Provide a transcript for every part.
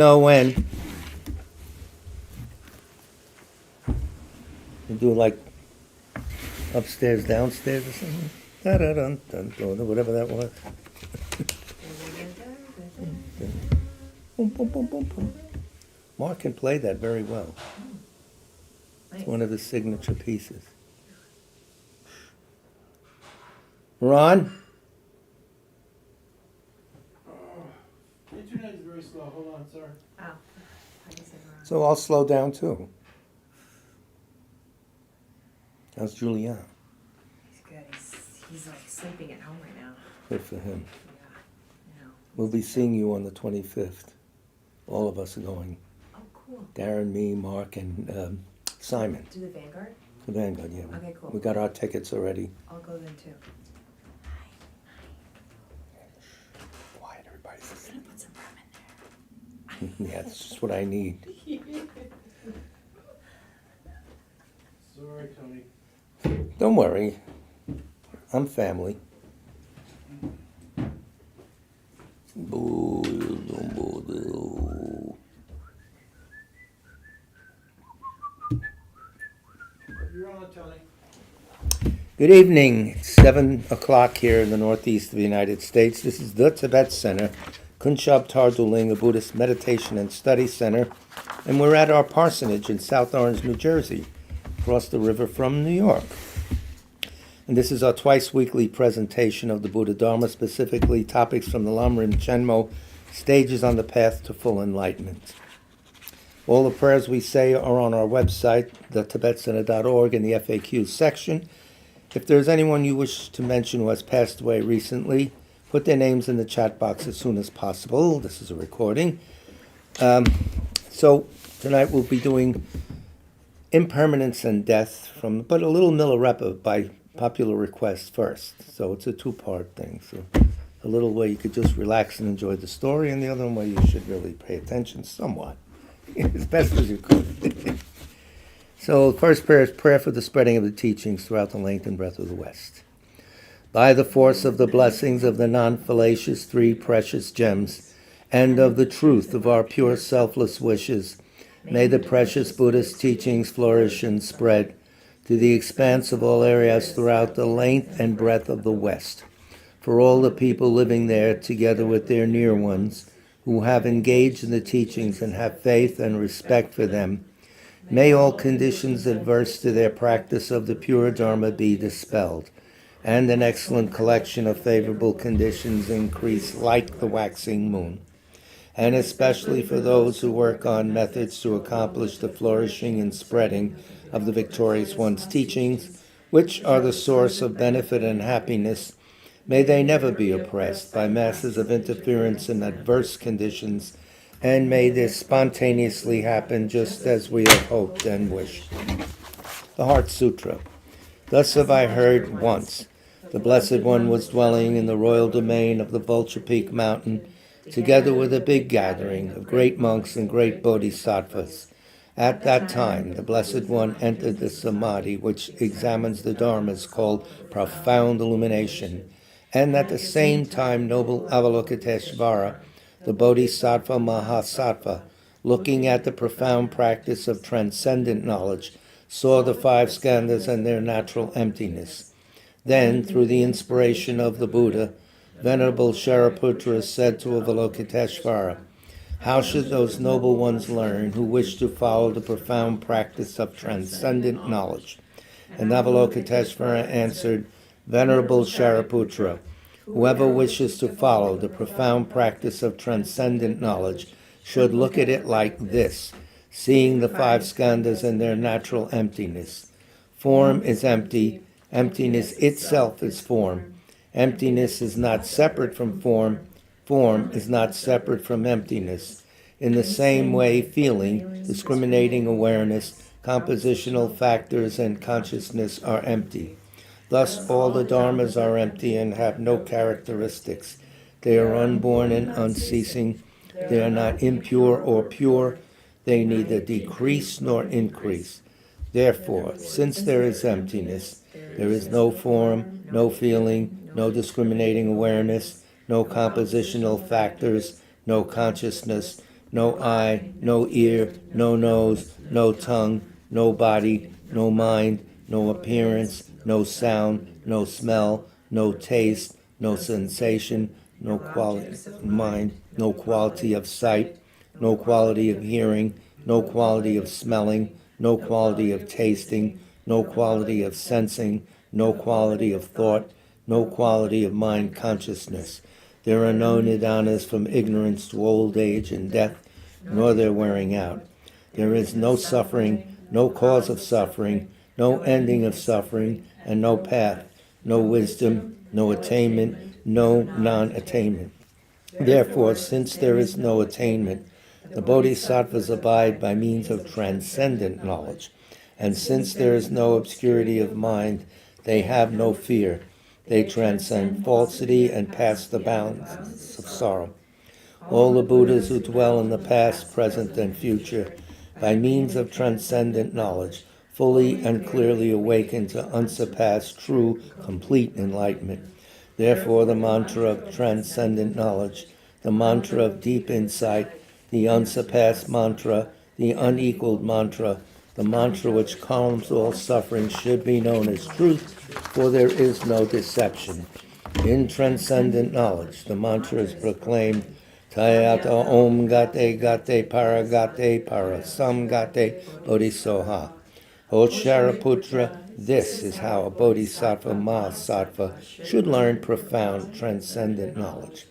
Know when. You do like upstairs, downstairs or something? Da-da-dun-dun-dun, whatever that was. Boom, boom, boom, boom, boom. Mark can play that very well. It's one of his signature pieces. Ron? Internet is very slow. Hold on, sir. Oh, I guess I'm wrong. So I'll slow down too. How's Julian? He's good. He's like sleeping at home right now. Good for him. Yeah. No. We'll be seeing you on the 25th. All of us are going. Oh, cool. Darren, me, Mark, and Simon. To the Vanguard? The Vanguard, yeah. Okay, cool. We got our tickets already. I'll go then too. Quiet, everybody's I'm asleep. gonna put some rum in there. Yeah, that's just what I need. Sorry, Tony. Don't worry. I'm family. Boo, boo, boo. You're on, Tony. Good evening. It's 7 o'clock here in the northeast of the United States. This is the Tibet Center, Kunshab Tarduling, a Buddhist meditation and study center, and we're at our parsonage in South Orange, New Jersey, across the river from New York. And this is our twice-weekly presentation of the Buddha Dharma, specifically topics from the Lamrim Chenmo, Stages on the Path to Full Enlightenment. All the prayers we say are on our website, thetibetcenter.org, in the FAQ section. If there's anyone you wish to mention who has passed away recently, put their names in the chat box as soon as possible. This is a recording. So tonight we'll be doing Impermanence and Death, but a little Milarepa by popular request first. So it's a two-part thing. So a little way you could just relax and enjoy the story, and the other way you should really pay attention somewhat, as best as you could. So the first prayer is prayer for the spreading of the teachings throughout the length and breadth of the West. By the force of the blessings of the non-fallacious three precious gems, and of the truth of our pure selfless wishes, may the precious Buddhist teachings flourish and spread to the expanse of all areas throughout the length and breadth of the West, for all the people living there, together with their near ones, who have engaged in the teachings and have faith and respect for them. May all conditions adverse to their practice of the pure Dharma be dispelled, and an excellent collection of favorable conditions increase like the waxing moon. And especially for those who work on methods to accomplish the flourishing and spreading of the victorious one's teachings, which are the source of benefit and happiness, may they never be oppressed by masses of interference and adverse conditions, and may this spontaneously happen just as we have hoped and wished. The Heart Sutra. Thus have I heard once. The Blessed One was dwelling in the royal domain of the Vulture Peak Mountain, together with a big gathering of great monks and great bodhisattvas. At that time, the Blessed One entered the Samadhi, which examines the Dharmas, called profound illumination, and at the same time noble Avalokiteshvara, the Bodhisattva Mahasattva, looking at the profound practice of transcendent knowledge, saw the five skandhas and their natural emptiness. Then, through the inspiration of the Buddha, Venerable Shariputra said to Avalokiteshvara, how should those noble ones learn who wish to follow the profound practice of transcendent knowledge? And Avalokiteshvara answered, Venerable Shariputra, whoever wishes to follow the profound practice of transcendent knowledge should look at it like this, seeing the five skandhas and their natural emptiness. Form is empty, emptiness itself is form. Emptiness is not separate from form, form is not separate from emptiness. In the same way, feeling, discriminating awareness, compositional factors, and consciousness are empty. Thus all the dharmas are empty and have no characteristics. They are unborn and unceasing. They are not impure or pure. They neither decrease nor increase. Therefore, since there is emptiness, there is no form, no feeling, no discriminating awareness, no compositional factors, no consciousness, no eye, no ear, no nose, no tongue, no body, no mind, no appearance, no sound, no smell, no taste, no sensation, no quality of mind, no quality of sight, no quality of hearing, no quality of smelling, no quality of tasting, no quality of sensing, no quality of thought, no quality of mind consciousness. There are no nidanas from ignorance to old age and death, nor their wearing out. There is no suffering, no cause of suffering, no ending of suffering, and no path, no wisdom, no attainment, no non-attainment. Therefore, since there is no attainment, the bodhisattvas abide by means of transcendent knowledge. And since there is no obscurity of mind, they have no fear. They transcend falsity and pass the bounds of sorrow. All the Buddhas who dwell in the past, present, and future, by means of transcendent knowledge, fully and clearly awaken to unsurpassed, true, complete enlightenment. Therefore, the mantra of transcendent knowledge, the mantra of deep insight, the unsurpassed mantra, the unequaled mantra, the mantra which calms all suffering should be known as truth, for there is no deception. In transcendent knowledge, the mantra is proclaimed, Tayata Om Gate Gate Paragate Parasam Gate Bodhisoha. O Shariputra, this is how a bodhisattva mahasattva should learn profound transcendent knowledge.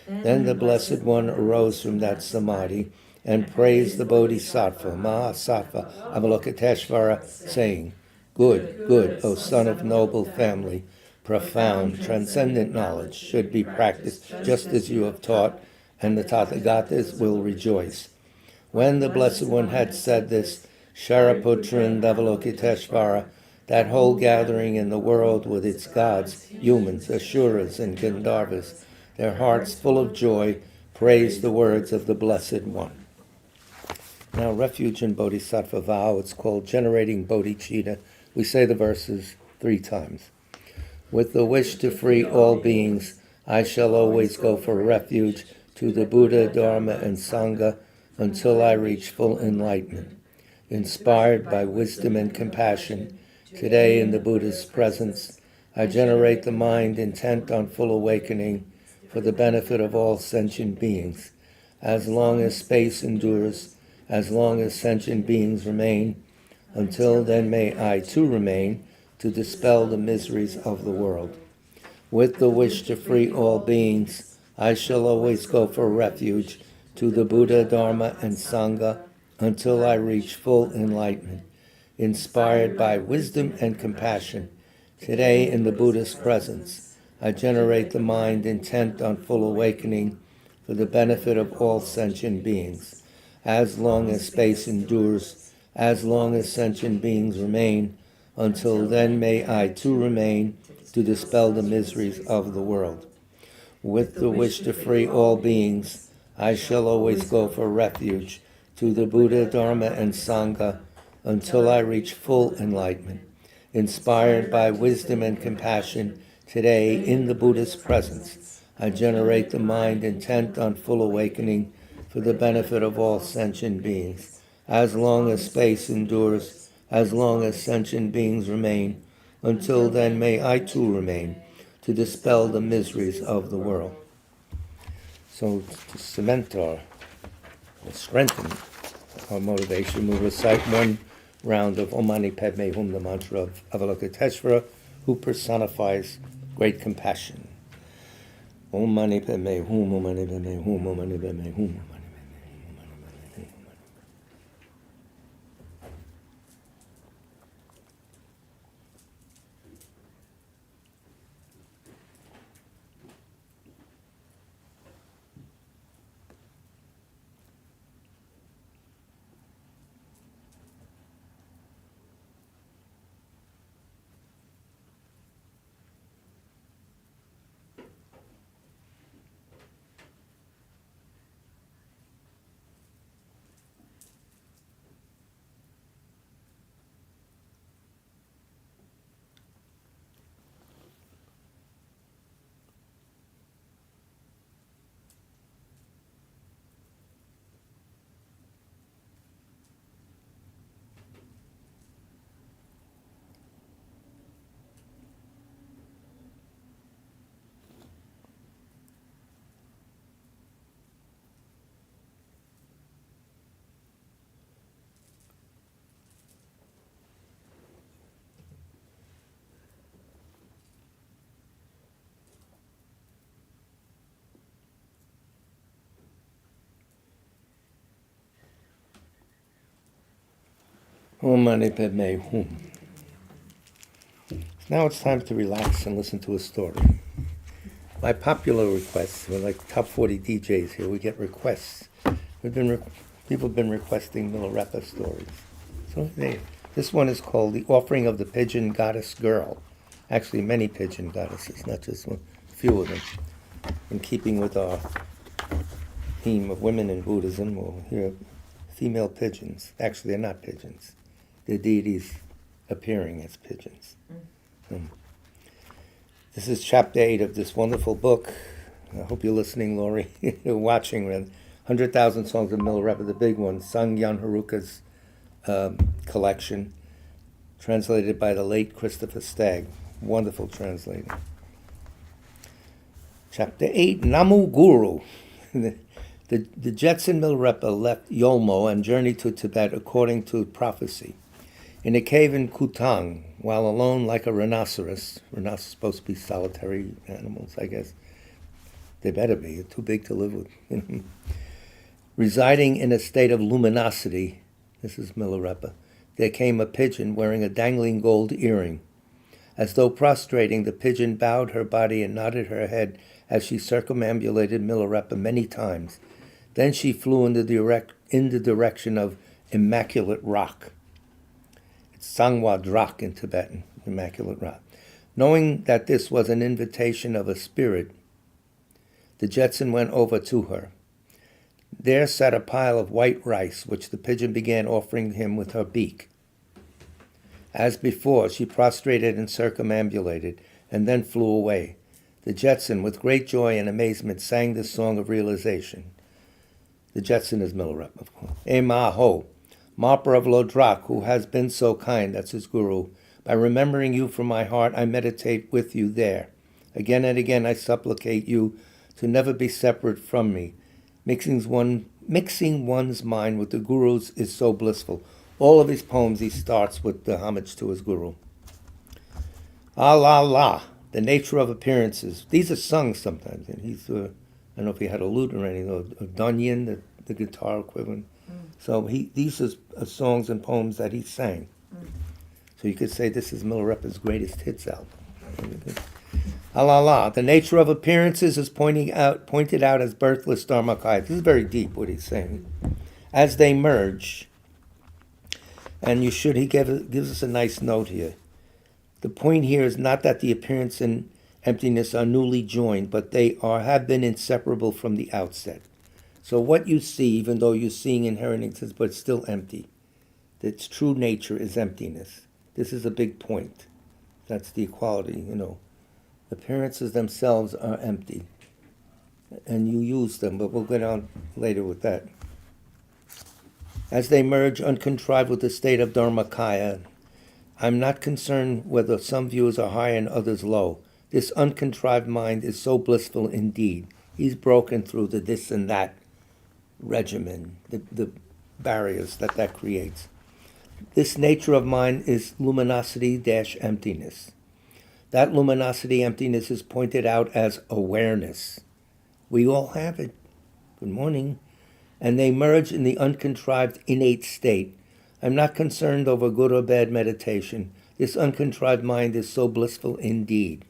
Then the Blessed One arose from that samadhi and praised the bodhisattva mahasattva Avalokiteshvara, saying, Good, good, O son of noble family, profound transcendent knowledge should be practiced just as you have taught, and the Tathagatas will rejoice. When the Blessed One had said this, Shariputra and Avalokiteshvara, that whole gathering in the world with its gods, humans, asuras, and gandharvas, their hearts full of joy, praised the words of the Blessed One. Now, refuge in Bodhisattva vow, it's called generating bodhicitta. We say the verses 3 times. With the wish to free all beings, I shall always go for refuge to the Buddha, Dharma, and Sangha until I reach full enlightenment. Inspired by wisdom and compassion, today in the Buddha's presence, I generate the mind intent on full awakening for the benefit of all sentient beings. As long as space endures, as long as sentient beings remain, until then may I too remain to dispel the miseries of the world. With the wish to free all beings, I shall always go for refuge to the Buddha, Dharma, and Sangha until I reach full enlightenment. Inspired by wisdom and compassion, today in the Buddha's presence, I generate the mind intent on full awakening for the benefit of all sentient beings. As long as space endures, as long as sentient beings remain, until then may I too remain to dispel the miseries of the world. With the wish to free all beings, I shall always go for refuge to the Buddha, Dharma, and Sangha until I reach full enlightenment. Inspired by wisdom and compassion, today in the Buddha's presence, I generate the mind intent on full awakening for the benefit of all sentient beings. As long as space endures, as long as sentient beings remain, until then may I too remain to dispel the miseries of the world. So to cement or strengthen our motivation, we'll recite one round of Om Mani Padme Hum, the mantra of Avalokiteshvara, who personifies great compassion. Om Mani Padme Hum, Om Mani Padme Hum, Om Mani Padme Hum. Om Mani Padme Hum. Now it's time to relax and listen to a story. By popular requests, we're like top 40 DJs here, we get requests. People have been requesting Milarepa stories. So this one is called The Offering of the Pigeon Goddess Girl. Actually, many pigeon goddesses, not just one, a few of them. In keeping with our theme of women in Buddhism, we'll hear female pigeons. Actually, they're not pigeons. They're deities appearing as pigeons. This is chapter 8 of this wonderful book. I hope you're listening, Lori. You're watching. 100,000 Songs of Milarepa, the big one. Sangyan Haruka's collection, translated by the late Christopher Stagg. Wonderful translating. Chapter 8, Namu Guru. The Jetson Milarepa left Yolmo and journeyed to Tibet according to prophecy. In a cave in Kutang, while alone like a rhinoceros are supposed to be solitary animals, I guess. They better be. They're too big to live with. Residing in a state of luminosity, this is Milarepa, there came a pigeon wearing a dangling gold earring. As though prostrating, the pigeon bowed her body and nodded her head as she circumambulated Milarepa many times. Then she flew in the direction of Immaculate Rock. It's Sangwa Drak in Tibetan, Immaculate Rock. Knowing that this was an invitation of a spirit, the Jetson went over to her. There sat a pile of white rice, which the pigeon began offering him with her beak. As before, she prostrated and circumambulated, and then flew away. The Jetson, with great joy and amazement, sang this song of realization. The Jetson is Milarepa, of course. E Maho, Marper of Lodrak, who has been so kind, that's his guru. By remembering you from my heart, I meditate with you there. Again and again I supplicate you to never be separate from me. Mixing one's mind with the Guru's is so blissful. All of his poems he starts with the homage to his Guru. Allah la, the nature of appearances. These are sung sometimes. And he's, I don't know if he had a lute or anything, or a dunyan, the guitar equivalent. So these are songs and poems that he sang. So you could say this is Milarepa's greatest hits album. Allah, the nature of appearances is pointed out as birthless Dharmakaya. This is very deep what he's saying. As they merge, and he gives us a nice note here. The point here is not that the appearance and emptiness are newly joined, but they have been inseparable from the outset. So what you see, even though you're seeing inherent existence, but it's still empty. Its true nature is emptiness. This is a big point. That's the equality, Appearances themselves are empty. And you use them, but we'll get on later with that. As they merge uncontrived with the state of Dharmakaya, I'm not concerned whether some views are high and others low. This uncontrived mind is so blissful indeed. He's broken through the this and that regimen, the barriers that creates. This nature of mind is luminosity-emptiness. That luminosity emptiness is pointed out as awareness. We all have it. Good morning. And they merge in the uncontrived innate state. I'm not concerned over good or bad meditation. This uncontrived mind is so blissful indeed.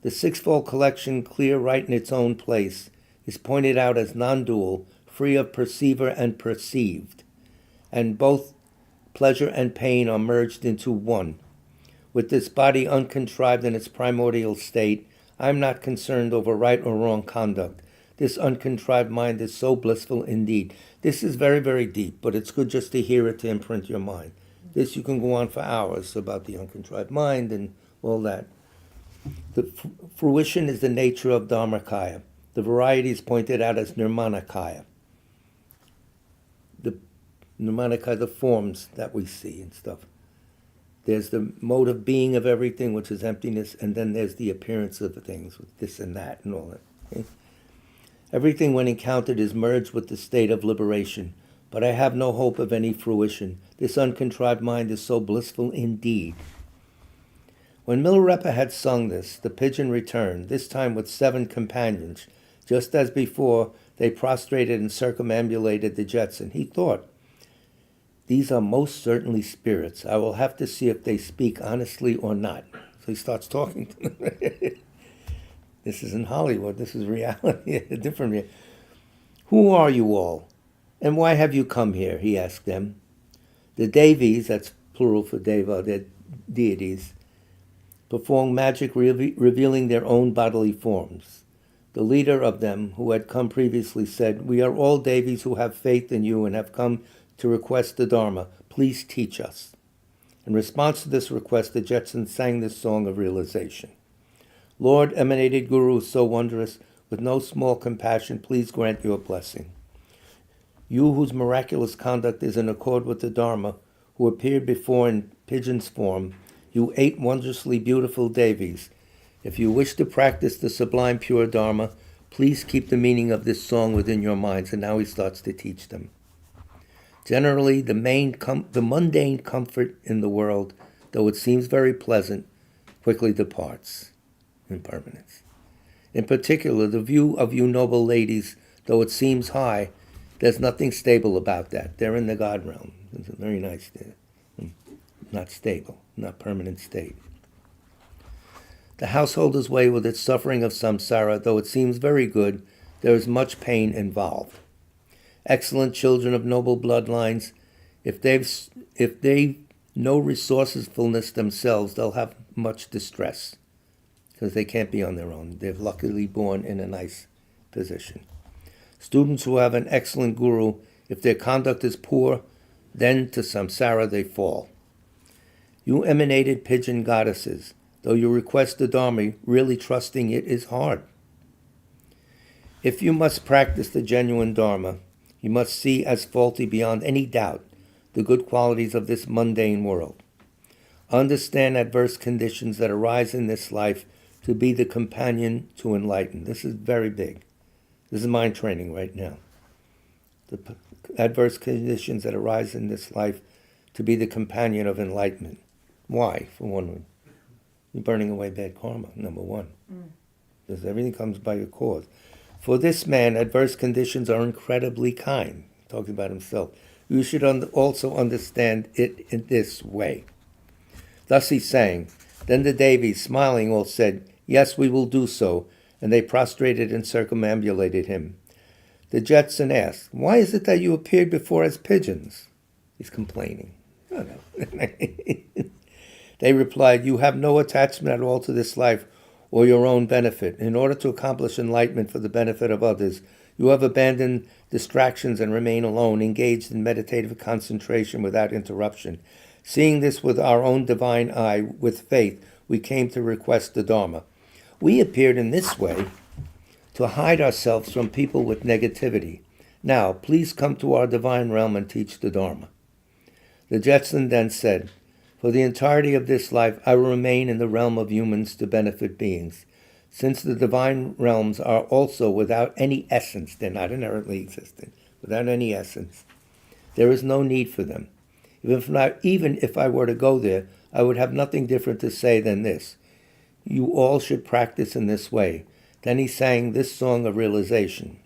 The sixfold collection, clear right in its own place, is pointed out as non-dual, free of perceiver and perceived. And both pleasure and pain are merged into one. With this body uncontrived in its primordial state, I'm not concerned over right or wrong conduct. This uncontrived mind is so blissful indeed. This is very, very deep, but it's good just to hear it to imprint your mind. This you can go on for hours about the uncontrived mind and all that. The fruition is the nature of Dharmakaya. The variety is pointed out as Nirmanakaya. The Nirmanakaya, the forms that we see and stuff. There's the mode of being of everything, which is emptiness, and then there's the appearance of the things, with this and that and all that. Okay? Everything when encountered is merged with the state of liberation, but I have no hope of any fruition. This uncontrived mind is so blissful indeed. When Milarepa had sung this, the pigeon returned, this time with 7 companions. Just as before, they prostrated and circumambulated the Jetson. He thought, These are most certainly spirits. I will have to see if they speak honestly or not. So he starts talking to them. This isn't Hollywood. This is reality. A different reality. Who are you all? And why have you come here? He asked them. The Devis, that's plural for Deva, they're deities, performed magic revealing their own bodily forms. The leader of them, who had come previously, said, "We are all Devis who have faith in you and have come to request the Dharma. Please teach us." In response to this request, the Jetsons sang this song of realization. Lord, emanated Guru, so wondrous, with no small compassion, please grant your blessing. You whose miraculous conduct is in accord with the Dharma, who appeared before in pigeon's form, you 8 wondrously beautiful Devis. If you wish to practice the sublime pure Dharma, please keep the meaning of this song within your minds. And now he starts to teach them. Generally, the mundane comfort in the world, though it seems very pleasant, quickly departs. Impermanence. In particular, the view of you noble ladies, though it seems high, there's nothing stable about that. They're in the God realm. It's a very nice thing. Not stable, not permanent state. The householder's way with its suffering of samsara, though it seems very good, there is much pain involved. Excellent children of noble bloodlines, if they've no resourcefulness themselves, they'll have much distress, because they can't be on their own. They're luckily born in a nice position. Students who have an excellent guru, if their conduct is poor, then to samsara they fall. You emanated pigeon goddesses, though you request the Dharma, really trusting it is hard. If you must practice the genuine Dharma, you must see as faulty beyond any doubt the good qualities of this mundane world. Understand adverse conditions that arise in this life to be the companion to enlighten. This is very big. This is mind training right now. The adverse conditions that arise in this life to be the companion of enlightenment. Why? For one, you're burning away bad karma, number one. Because everything comes by a cause. For this man, adverse conditions are incredibly kind. Talking about himself. You should also understand it in this way. Thus he sang. Then the Devis, smiling, all said, "Yes, we will do so," and they prostrated and circumambulated him. The Jetson asked, "Why is it that you appeared before as pigeons?" He's complaining. Oh, no. They replied, "You have no attachment at all to this life or your own benefit. In order to accomplish enlightenment for the benefit of others, you have abandoned distractions and remain alone, engaged in meditative concentration without interruption. Seeing this with our own divine eye, with faith, we came to request the Dharma. We appeared in this way to hide ourselves from people with negativity. Now, please come to our divine realm and teach the Dharma." The Jetson then said, "For the entirety of this life, I will remain in the realm of humans to benefit beings. Since the divine realms are also without any essence, they're not inherently existent, without any essence, there is no need for them. Even if I were to go there, I would have nothing different to say than this. You all should practice in this way." Then he sang this song of realization.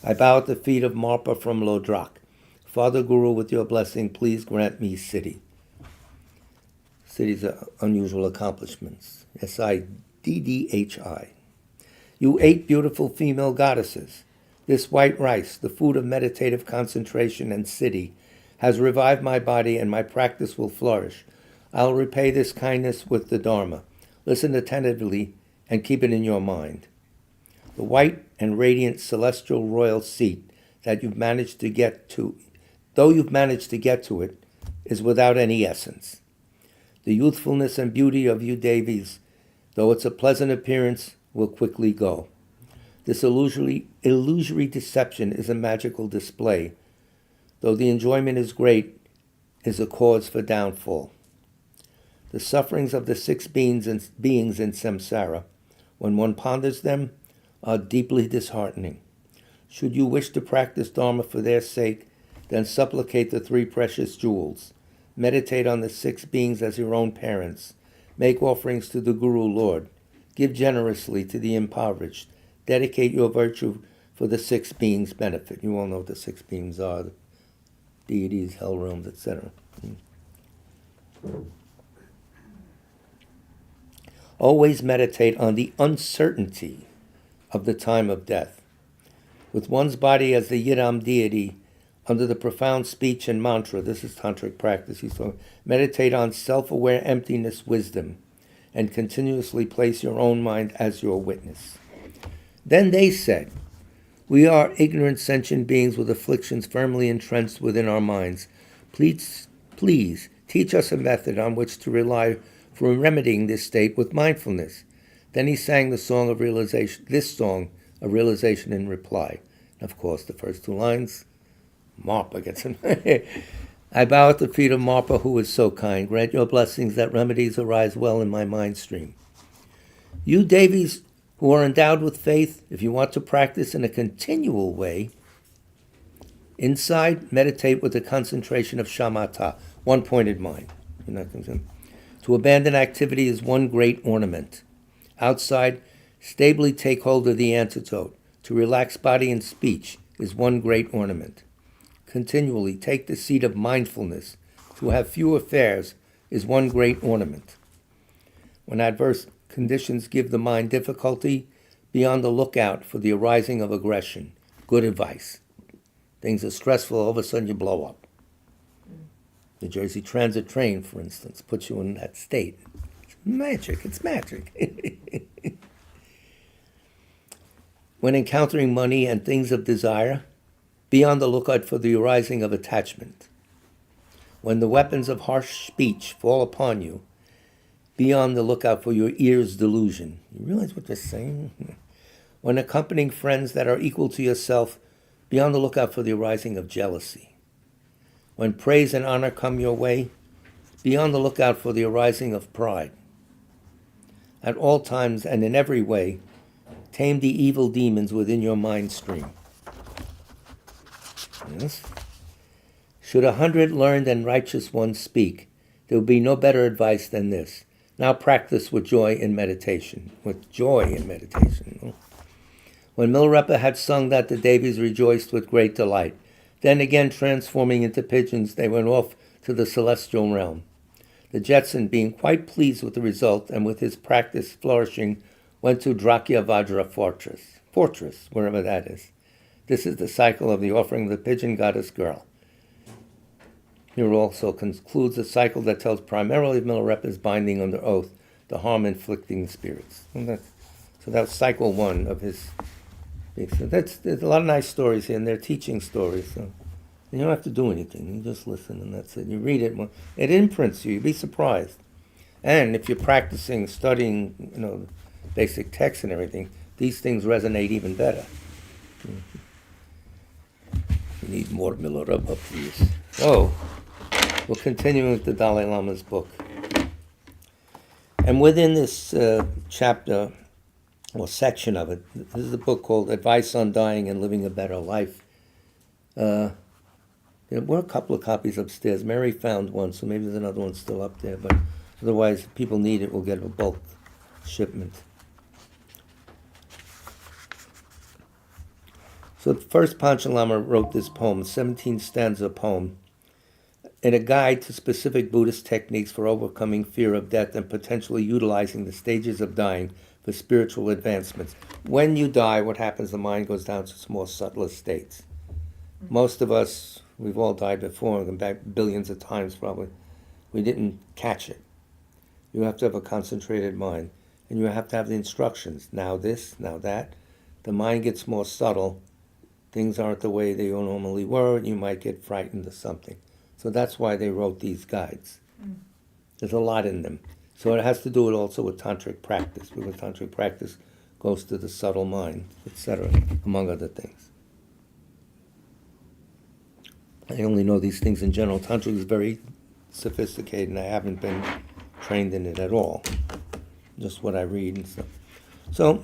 I bow at the feet of Marpa from Lodrak. Father Guru, with your blessing, please grant me Siddhi. Siddhi's unusual accomplishments. Siddhi. You 8 beautiful female goddesses. This white rice, the food of meditative concentration and Siddhi, has revived my body and my practice will flourish. I'll repay this kindness with the Dharma. Listen attentively and keep it in your mind. The white and radiant celestial royal seat that you've managed to get to, though you've managed to get to it, is without any essence. The youthfulness and beauty of you Devis, though it's a pleasant appearance, will quickly go. This illusory deception is a magical display. Though the enjoyment is great, is a cause for downfall. The sufferings of the 6 beings in samsara, when one ponders them, are deeply disheartening. Should you wish to practice Dharma for their sake, then supplicate the 3 precious jewels. Meditate on the 6 beings as your own parents. Make offerings to the Guru Lord. Give generously to the impoverished. Dedicate your virtue for the 6 beings' benefit. You all know what the 6 beings are. deities, hell realms, etc. Always meditate on the uncertainty of the time of death. With one's body as the Yidam deity, under the profound speech and mantra, this is tantric practice, meditate on self-aware emptiness wisdom, and continuously place your own mind as your witness. Then they said, we are ignorant sentient beings with afflictions firmly entrenched within our minds. Please teach us a method on which to rely for remedying this state with mindfulness. Then he sang the song of realization, this song of realization in reply. Of course, the first two lines, Marpa gets him. I bow at the feet of Marpa, who is so kind. Grant your blessings that remedies arise well in my mind stream. You, Devis, who are endowed with faith, if you want to practice in a continual way, inside, meditate with the concentration of shamatha, one-pointed mind. To abandon activity is one great ornament. Outside, stably take hold of the antidote. To relax body and speech is one great ornament. Continually take the seat of mindfulness. To have few affairs is one great ornament. When adverse conditions give the mind difficulty, be on the lookout for the arising of aggression. Good advice. Things are stressful, all of a sudden you blow up. The Jersey Transit train, for instance, puts you in that state. It's magic. When encountering money and things of desire, be on the lookout for the arising of attachment. When the weapons of harsh speech fall upon you, be on the lookout for your ear's delusion. You realize what they're saying? When accompanying friends that are equal to yourself, be on the lookout for the arising of jealousy. When praise and honor come your way, be on the lookout for the arising of pride. At all times and in every way, tame the evil demons within your mind stream. Yes. Should 100 learned and righteous ones speak, there will be no better advice than this. Now practice with joy in meditation. When Milarepa had sung that, the Devis rejoiced with great delight. Then again, transforming into pigeons, they went off to the celestial realm. The Jetson, being quite pleased with the result and with his practice flourishing, went to Drakyavajra fortress, wherever that is. This is the cycle of the offering of the pigeon goddess girl. Here also concludes a cycle that tells primarily of Milarepa's binding under oath, the harm-inflicting spirits. So that's cycle one of his. So there's a lot of nice stories here, and they're teaching stories. So you don't have to do anything. You just listen, and that's it. You read it. It imprints you. You'd be surprised. And if you're practicing, studying, basic texts and everything, these things resonate even better. You need more Milarepa, please. Oh, we're continuing with the Dalai Lama's book. And within this chapter, or section of it, this is a book called Advice on Dying and Living a Better Life. There were a couple of copies upstairs. Mary found one, so maybe there's another one still up there. But otherwise, if people need it, we'll get a bulk shipment. So first Panchen Lama wrote this poem, 17-stanza poem, in a guide to specific Buddhist techniques for overcoming fear of death and potentially utilizing the stages of dying for spiritual advancements. When you die, what happens? The mind goes down to its more subtler states. Most of us, we've all died before, and back billions of times probably. We didn't catch it. You have to have a concentrated mind, and you have to have the instructions. Now this, now that. The mind gets more subtle. Things aren't the way they normally were, and you might get frightened or something. So that's why they wrote these guides. There's a lot in them. So it has to do also with tantric practice, because tantric practice goes to the subtle mind, etc., among other things. I only know these things in general. Tantric is very sophisticated, and I haven't been trained in it at all. Just what I read and stuff. So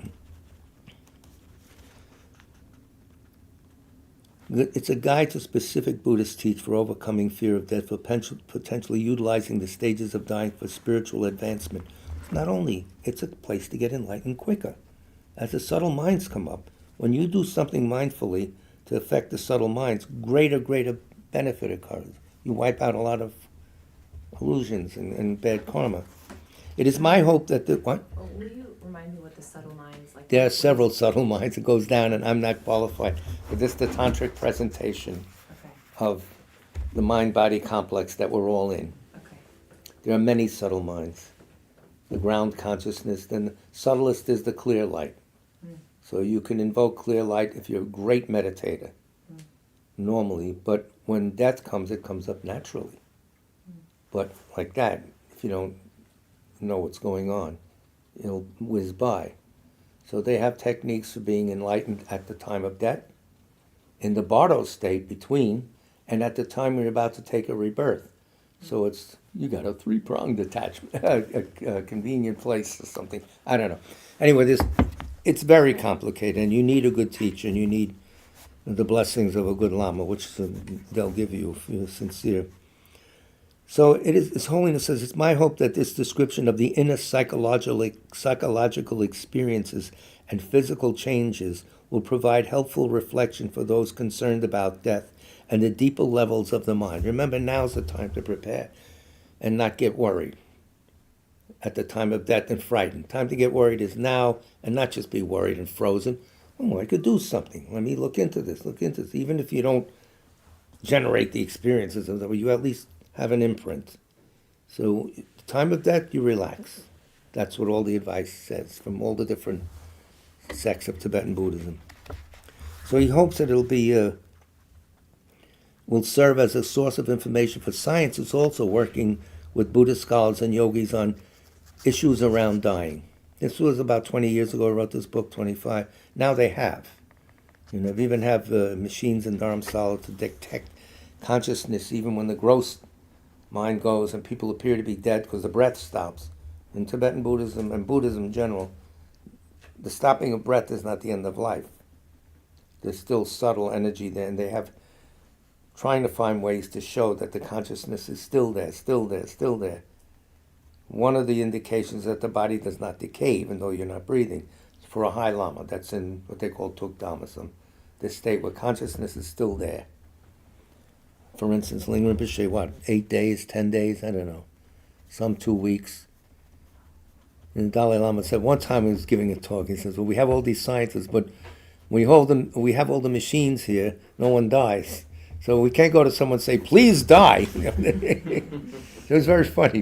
it's a guide to specific Buddhist teach for overcoming fear of death, for potentially utilizing the stages of dying for spiritual advancement. Not only, it's a place to get enlightened quicker. As the subtle minds come up, when you do something mindfully to affect the subtle minds, greater benefit occurs. You wipe out a lot of illusions and bad karma. It is my hope that the what? Well, will you remind me what the subtle mind is like? There are several subtle minds. It goes down, and I'm not qualified. But this is the tantric presentation Okay, of the mind-body complex that we're all in. okay. There are many subtle minds. The ground consciousness, then the subtlest is the clear light. So you can invoke clear light if you're a great meditator, normally, but when death comes, it comes up naturally. But like that, if you don't know what's going on, it'll whiz by. So they have techniques for being enlightened at the time of death, in the bardo state between, and at the time you're about to take a rebirth. So you got a three-pronged attachment, a convenient place or something. I don't know. Anyway, it's very complicated, and you need a good teacher, and you need the blessings of a good lama, which they'll give you if you're sincere. So His Holiness says, it's my hope that this description of the inner psychological experiences and physical changes will provide helpful reflection for those concerned about death and the deeper levels of the mind. Remember, now's the time to prepare and not get worried at the time of death and frightened. Time to get worried is now, and not just be worried and frozen. Oh, I could do something. Let me look into this. Even if you don't generate the experiences of you at least have an imprint. So, the time of death, you relax. That's what all the advice says from all the different sects of Tibetan Buddhism. So he hopes that will serve as a source of information for science. It's also working with Buddhist scholars and yogis on issues around dying. This was about 20 years ago. I wrote this book, 25. Now they have. They even have machines in Dharamsala to detect consciousness even when the gross mind goes and people appear to be dead because the breath stops. In Tibetan Buddhism and Buddhism in general, the stopping of breath is not the end of life. There's still subtle energy there, and they have trying to find ways to show that the consciousness is still there, still there, still there. One of the indications that the body does not decay, even though you're not breathing, is for a high lama. That's in what they call tuk dhamasam, this state where consciousness is still there. For instance, Ling Rinpoche, 8 days, 10 days, I don't know, some 2 weeks. And the Dalai Lama said, one time he was giving a talk, he says, well, we have all these scientists, but we have all the machines here, no one dies. So we can't go to someone and say, please die. It was very funny.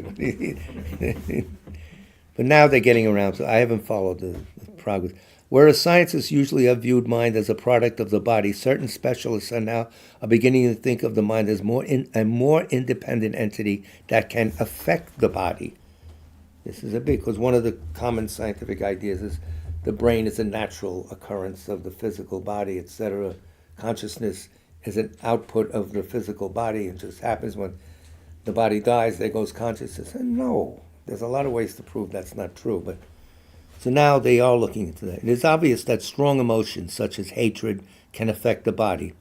But now they're getting around, so I haven't followed the progress. Whereas scientists usually have viewed mind as a product of the body, certain specialists are beginning to think of the mind as a more independent entity that can affect the body. This is because one of the common scientific ideas is the brain is a natural occurrence of the physical body, etc. Consciousness is an output of the physical body. It just happens when the body dies, there goes consciousness. And no, there's a lot of ways to prove that's not true. But so now they are looking into that. It is obvious that strong emotions, such as hatred, can affect the body.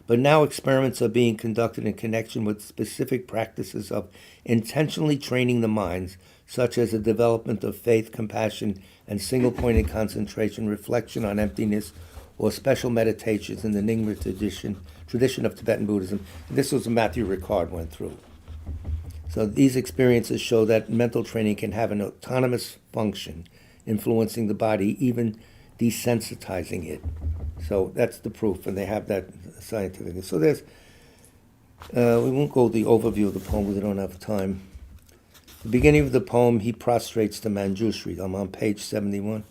But now experiments are being conducted in connection with specific practices of intentionally training the minds, such as the development of faith, compassion, and single-pointed concentration, reflection on emptiness, or special meditations in the Nyingma tradition of Tibetan Buddhism. This was what Matthew Ricard went through. So these experiences show that mental training can have an autonomous function, influencing the body, even desensitizing it. So that's the proof, and they have that scientifically. So there's, we won't go the overview of the poem because we don't have time. The beginning of the poem, he prostrates to Manjushri. I'm on page 71.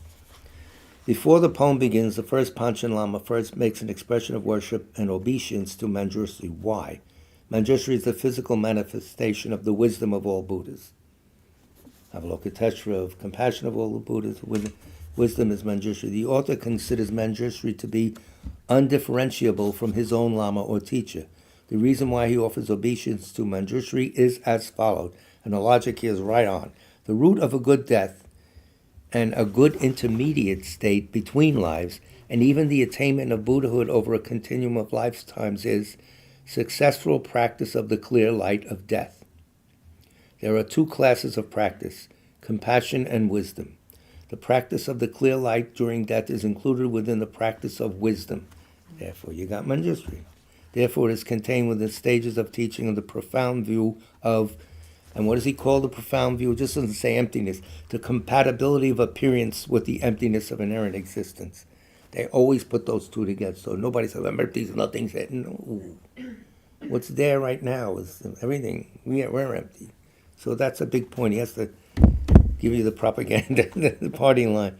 Before the poem begins, the first Panchen Lama first makes an expression of worship and obeisance to Manjushri. Why? Manjushri is the physical manifestation of the wisdom of all Buddhas. Avalokiteshvara of compassion of all the Buddhas. Wisdom is Manjushri. The author considers Manjushri to be undifferentiable from his own Lama or teacher. The reason why he offers obeisance to Manjushri is as follows, and the logic here is right on. The root of a good death and a good intermediate state between lives, and even the attainment of Buddhahood over a continuum of lifetimes, is successful practice of the clear light of death. There are two classes of practice, compassion and wisdom. The practice of the clear light during death is included within the practice of wisdom. Therefore, you got Manjushri. Therefore, it is contained within stages of teaching of the profound view of, and what does he call the profound view? It just doesn't say emptiness. The compatibility of appearance with the emptiness of inherent existence. They always put those two together. So nobody says, I'm empty, nothing's there. No. What's there right now is everything. We're empty. So that's a big point. He has to give you the propaganda, the party line.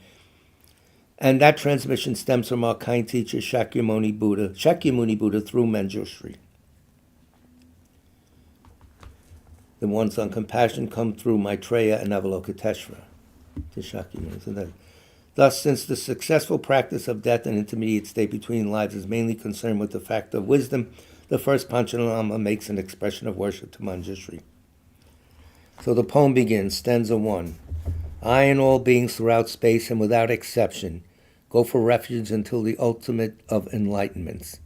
And that transmission stems from our kind teacher Shakyamuni Buddha through Manjushri. The ones on compassion come through Maitreya and Avalokiteshvara to Shakyamuni. So thus, since the successful practice of death and intermediate state between lives is mainly concerned with the fact of wisdom, the first Panchalama makes an expression of worship to Manjushri. So the poem begins, stanza 1. I and all beings throughout space and without exception go for refuge until the ultimate of enlightenments.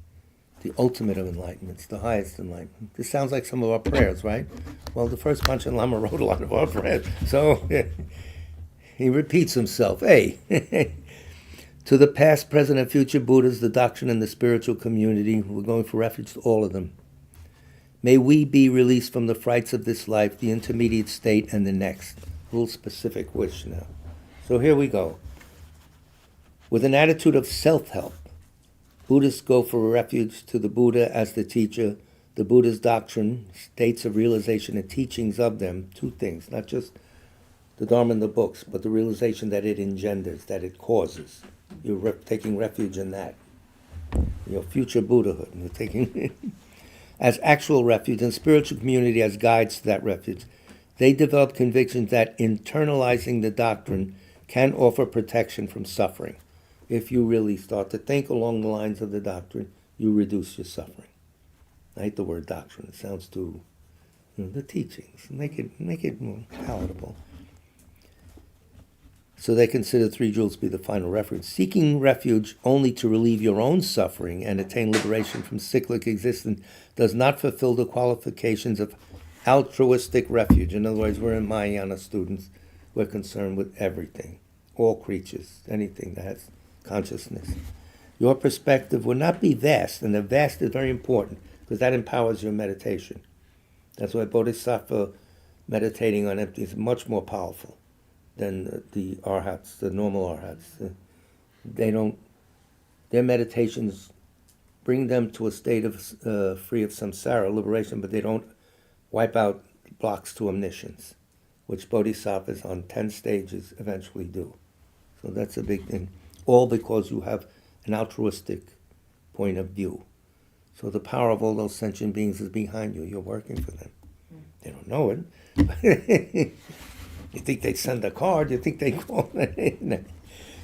The ultimate of enlightenments, the highest enlightenment. This sounds like some of our prayers, right? Well, the first Panchen Lama wrote a lot of our prayers, so he repeats himself. Hey, to the past, present, and future Buddhas, the doctrine and the spiritual community, we're going for refuge to all of them. May we be released from the frights of this life, the intermediate state, and the next. A little specific wish now. So here we go. With an attitude of self-help, Buddhists go for refuge to the Buddha as the teacher, the Buddha's doctrine, states of realization and teachings of them, two things, not just the Dharma and the books, but the realization that it engenders, that it causes. You're taking refuge in that. Your future Buddhahood, you're taking as actual refuge, and spiritual community as guides to that refuge. They develop convictions that internalizing the doctrine can offer protection from suffering. If you really start to think along the lines of the doctrine, you reduce your suffering. I hate the word doctrine. It sounds too, the teachings. Make it more palatable. So they consider three jewels to be the final refuge. Seeking refuge only to relieve your own suffering and attain liberation from cyclic existence does not fulfill the qualifications of altruistic refuge. In other words, we're in Mahayana students. We're concerned with everything, all creatures, anything that has consciousness. Your perspective will not be vast, and the vast is very important because that empowers your meditation. That's why Bodhisattva meditating on empty is much more powerful than the arhats, the normal arhats. Their meditations bring them to a state of free of samsara, liberation, but they don't wipe out blocks to omniscience, which bodhisattvas on 10 stages eventually do. So that's a big thing. All because you have an altruistic point of view. So the power of all those sentient beings is behind you. You're working for them. They don't know it. You think they send a card, you think they call.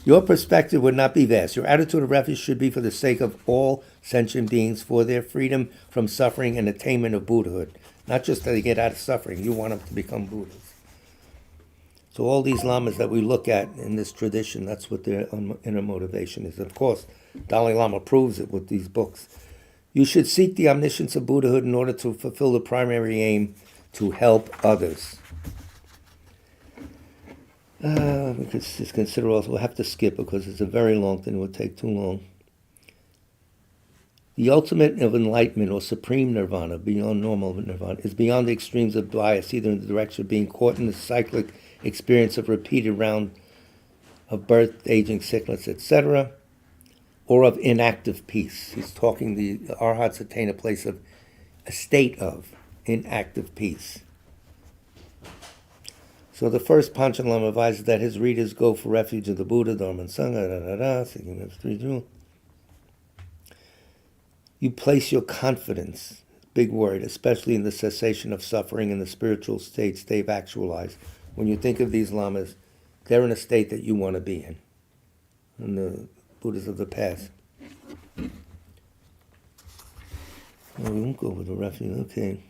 Your perspective would not be vast. Your attitude of refuge should be for the sake of all sentient beings, for their freedom from suffering and attainment of Buddhahood. Not just that they get out of suffering, you want them to become Buddhas. So all these lamas that we look at in this tradition, that's what their inner motivation is. And of course, Dalai Lama proves it with these books. You should seek the omniscience of Buddhahood in order to fulfill the primary aim, to help others. We could just consider also, we'll have to skip because it's a very long thing, it would take too long. The ultimate of enlightenment or supreme nirvana, beyond normal nirvana, is beyond the extremes of bias, either in the direction of being caught in the cyclic experience of repeated round of birth, aging, sickness, etc., or of inactive peace. He's talking the arhats attain a state of inactive peace. So the first Panchen Lama advises that his readers go for refuge of the Buddha, Dharma, and Sangha, seeking those three jewels. You place your confidence, big word, especially in the cessation of suffering and the spiritual states they've actualized. When you think of these lamas, they're in a state that you want to be in. And the Buddhas of the past. Oh, we won't go with the refuge, okay.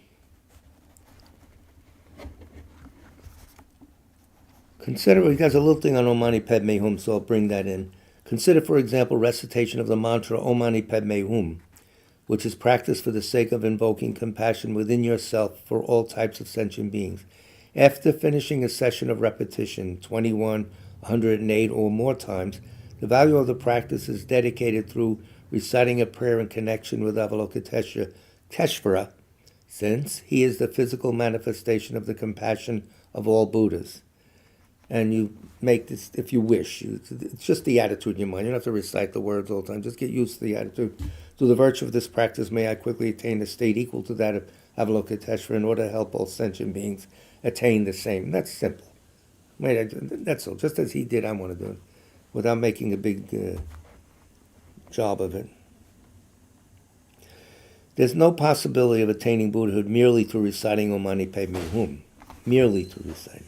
Consider, he has a little thing on Om Mani Padme Hum, so I'll bring that in. Consider, for example, recitation of the mantra Om Mani Padme Hum, which is practiced for the sake of invoking compassion within yourself for all types of sentient beings. After finishing a session of repetition, 21, 108 or more times, the value of the practice is dedicated through reciting a prayer in connection with Avalokiteshvara, since he is the physical manifestation of the compassion of all Buddhas. And you make this, if you wish, it's just the attitude in your mind. You don't have to recite the words all the time. Just get used to the attitude. Through the virtue of this practice, may I quickly attain a state equal to that of Avalokiteshvara in order to help all sentient beings attain the same. That's simple. That's all. Just as he did, I want to do it, without making a big job of it. There's no possibility of attaining Buddhahood merely through reciting Om Mani Padme Hum, merely through reciting.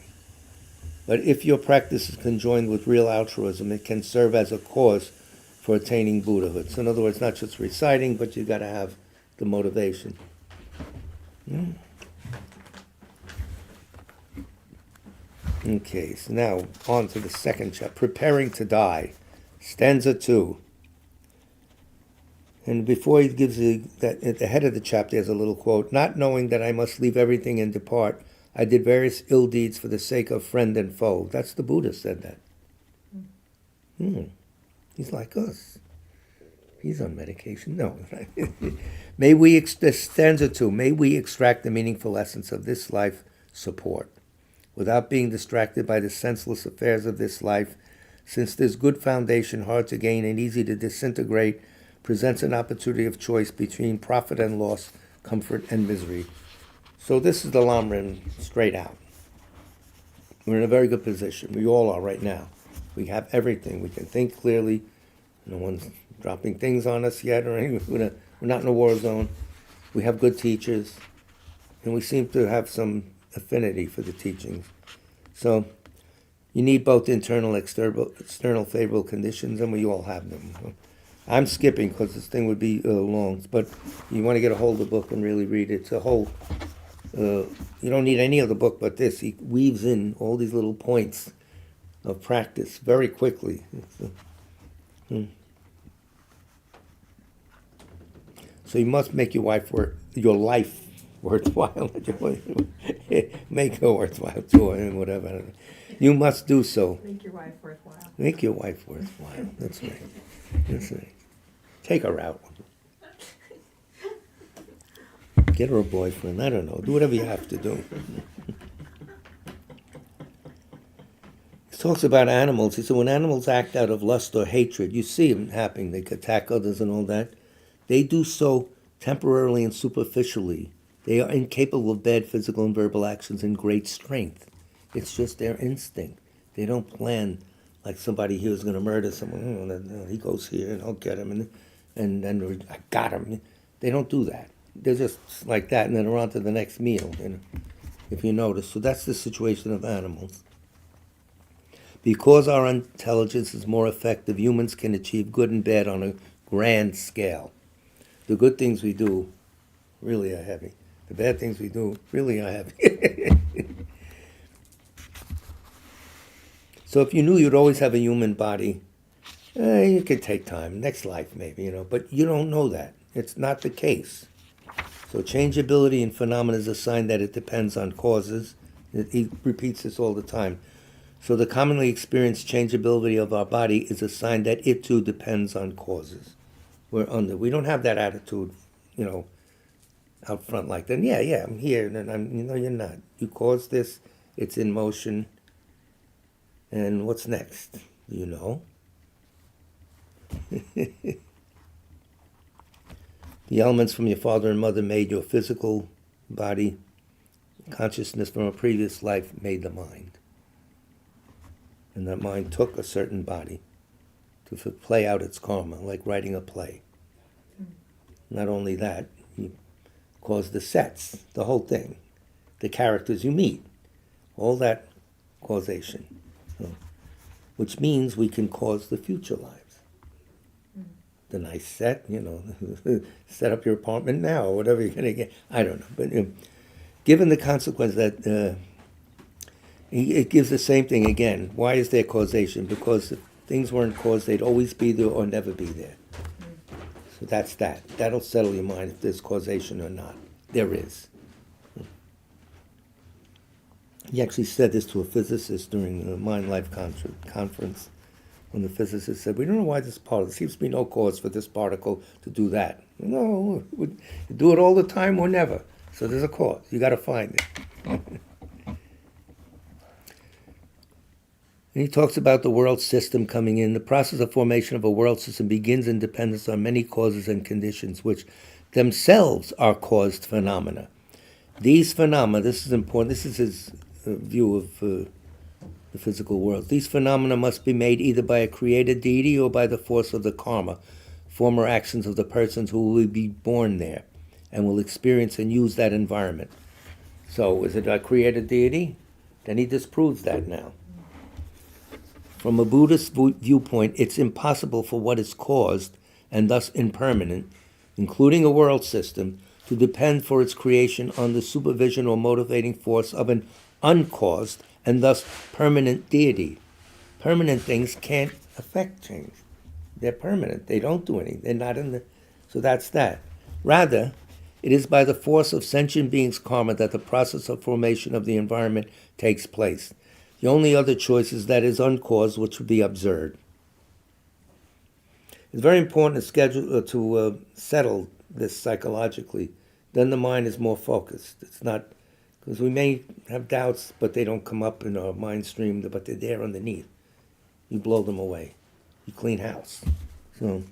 But if your practice is conjoined with real altruism, it can serve as a cause for attaining Buddhahood. So in other words, not just reciting, but you got to have the motivation. Okay, so now on to the second chapter, Preparing to Die, stanza 2. And before he gives that, at the head of the chapter, there's a little quote, not knowing that I must leave everything and depart, I did various ill deeds for the sake of friend and foe. That's the Buddha said that. He's like us. He's on medication. No. May we, stanza 2, may we extract the meaningful essence of this life support, without being distracted by the senseless affairs of this life, since this good foundation, hard to gain and easy to disintegrate, presents an opportunity of choice between profit and loss, comfort and misery. So this is the Lamrim straight out. We're in a very good position. We all are right now. We have everything. We can think clearly. No one's dropping things on us yet, or anything. We're not in a war zone. We have good teachers, and we seem to have some affinity for the teachings. So you need both internal and external favorable conditions, and we all have them. I'm skipping because this thing would be long, but you want to get a hold of the book and really read it. It's a whole, you don't need any other book but this. He weaves in all these little points of practice very quickly. So you must make your life worthwhile. Make her worthwhile too, and whatever. You must do so. Make your wife worthwhile. Make your wife worthwhile. That's right. That's right. Take her out. Get her a boyfriend. I don't know. Do whatever you have to do. He talks about animals. He said when animals act out of lust or hatred, you see them happening. They attack others and all that. They do so temporarily and superficially. They are incapable of bad physical and verbal actions in great strength. It's just their instinct. They don't plan like somebody here is going to murder someone. He goes here and I'll get him, and then I got him. They don't do that. They're just like that, and then they're on to the next meal, if you notice. So that's the situation of animals. Because our intelligence is more effective, humans can achieve good and bad on a grand scale. The good things we do really are heavy. The bad things we do really are heavy. So if you knew you'd always have a human body, you could take time, next life maybe, but you don't know that. It's not the case. So changeability in phenomena is a sign that it depends on causes. He repeats this all the time. So the commonly experienced changeability of our body is a sign that it too depends on causes. We don't have that attitude, out front like that. Yeah, I'm here, and you're not. You caused this, it's in motion, and what's next? You know? The elements from your father and mother made your physical body. Consciousness from a previous life made the mind. And that mind took a certain body to play out its karma, like writing a play. Not only that, you cause the sets, the whole thing, the characters you meet, all that causation. Which means we can cause the future lives. The nice set, set up your apartment now, or whatever you're going to get. I don't know. But given the consequence that it gives the same thing again. Why is there causation? Because if things weren't caused, they'd always be there or never be there. So that's that. That'll settle your mind if there's causation or not. There is. He actually said this to a physicist during the Mind Life conference. when the physicist said, we don't know why this particle, there seems to be no cause for this particle to do that. No, we do it all the time or never. So there's a cause. You got to find it. And he talks about the world system coming in. The process of formation of a world system begins in dependence on many causes and conditions, which themselves are caused phenomena. These phenomena, this is important, this is his view of the physical world. These phenomena must be made either by a created deity or by the force of the karma, former actions of the persons who will be born there and will experience and use that environment. So, is it a created deity? Then he disproves that now. From a Buddhist viewpoint, it's impossible for what is caused, and thus impermanent, including a world system, to depend for its creation on the supervision or motivating force of an uncaused and thus permanent deity. Permanent things can't affect change. They're permanent. They don't do anything. They're not in the... So that's that. Rather, it is by the force of sentient beings' karma that the process of formation of the environment takes place. The only other choice is that is uncaused, which would be absurd. It's very important to settle this psychologically. Then the mind is more focused. It's not, because we may have doubts, but they don't come up in our mind stream, but they're there underneath. You blow them away. You clean house. So,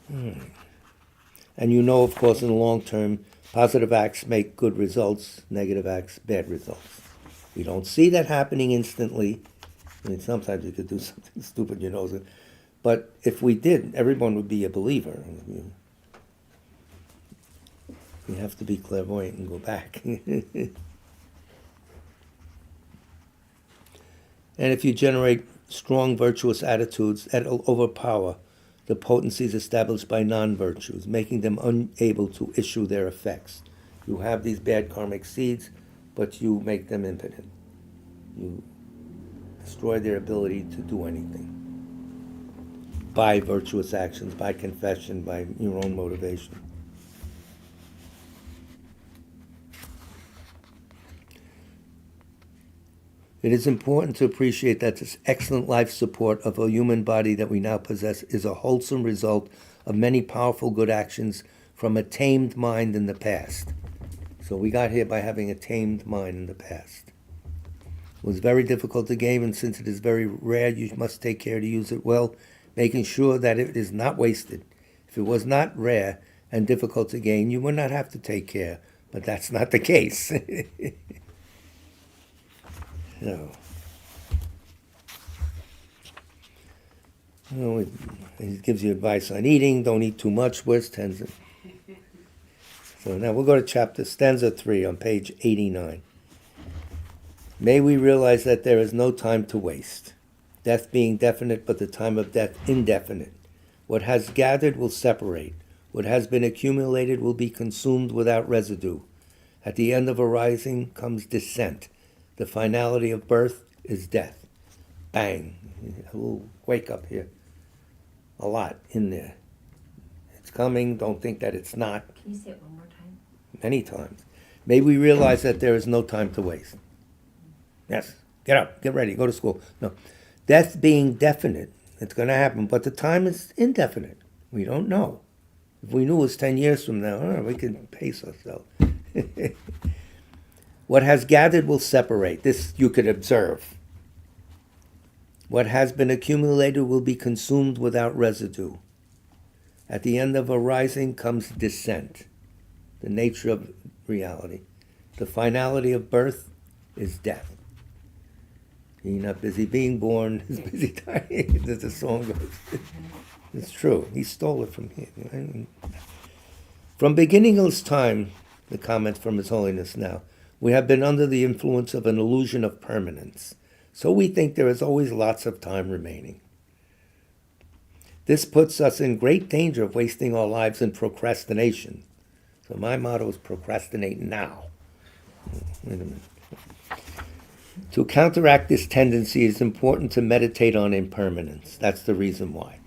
and you know, of course, in the long term, positive acts make good results, negative acts, bad results. We don't see that happening instantly. I mean, sometimes you could do something stupid, you know. But if we did, everyone would be a believer. You have to be clairvoyant and go back. And if you generate strong virtuous attitudes, that'll overpower the potencies established by non-virtues, making them unable to issue their effects. You have these bad karmic seeds, but you make them impotent. You destroy their ability to do anything by virtuous actions, by confession, by your own motivation. It is important to appreciate that this excellent life support of a human body that we now possess is a wholesome result of many powerful good actions from a tamed mind in the past. So we got here by having a tamed mind in the past. It was very difficult to gain, and since it is very rare, you must take care to use it well, making sure that it is not wasted. If it was not rare and difficult to gain, you would not have to take care, but that's not the case. So, he gives you advice on eating. Don't eat too much. Where's stanza? So now we'll go to stanza 3 on page 89. May we realize that there is no time to waste. Death being definite, but the time of death indefinite. What has gathered will separate. What has been accumulated will be consumed without residue. At the end of a rising comes descent. The finality of birth is death. Bang. We'll wake up here. A lot in there. It's coming. Don't think that it's not. Can you say it one more time? Many times. May we realize that there is no time to waste. Yes. Get up. Get ready. Go to school. No. Death being definite, it's going to happen, but the time is indefinite. We don't know. If we knew it was 10 years from now, we could pace ourselves. What has gathered will separate. This you could observe. What has been accumulated will be consumed without residue. At the end of a rising comes descent, the nature of reality. The finality of birth is death. You're not busy being born, he's busy dying, as the song goes. It's true. He stole it from here. Right? From beginningless time, the comment from His Holiness now, we have been under the influence of an illusion of permanence. So we think there is always lots of time remaining. This puts us in great danger of wasting our lives in procrastination. So my motto is procrastinate now. Wait a minute. To counteract this tendency, it's important to meditate on impermanence. That's the reason why.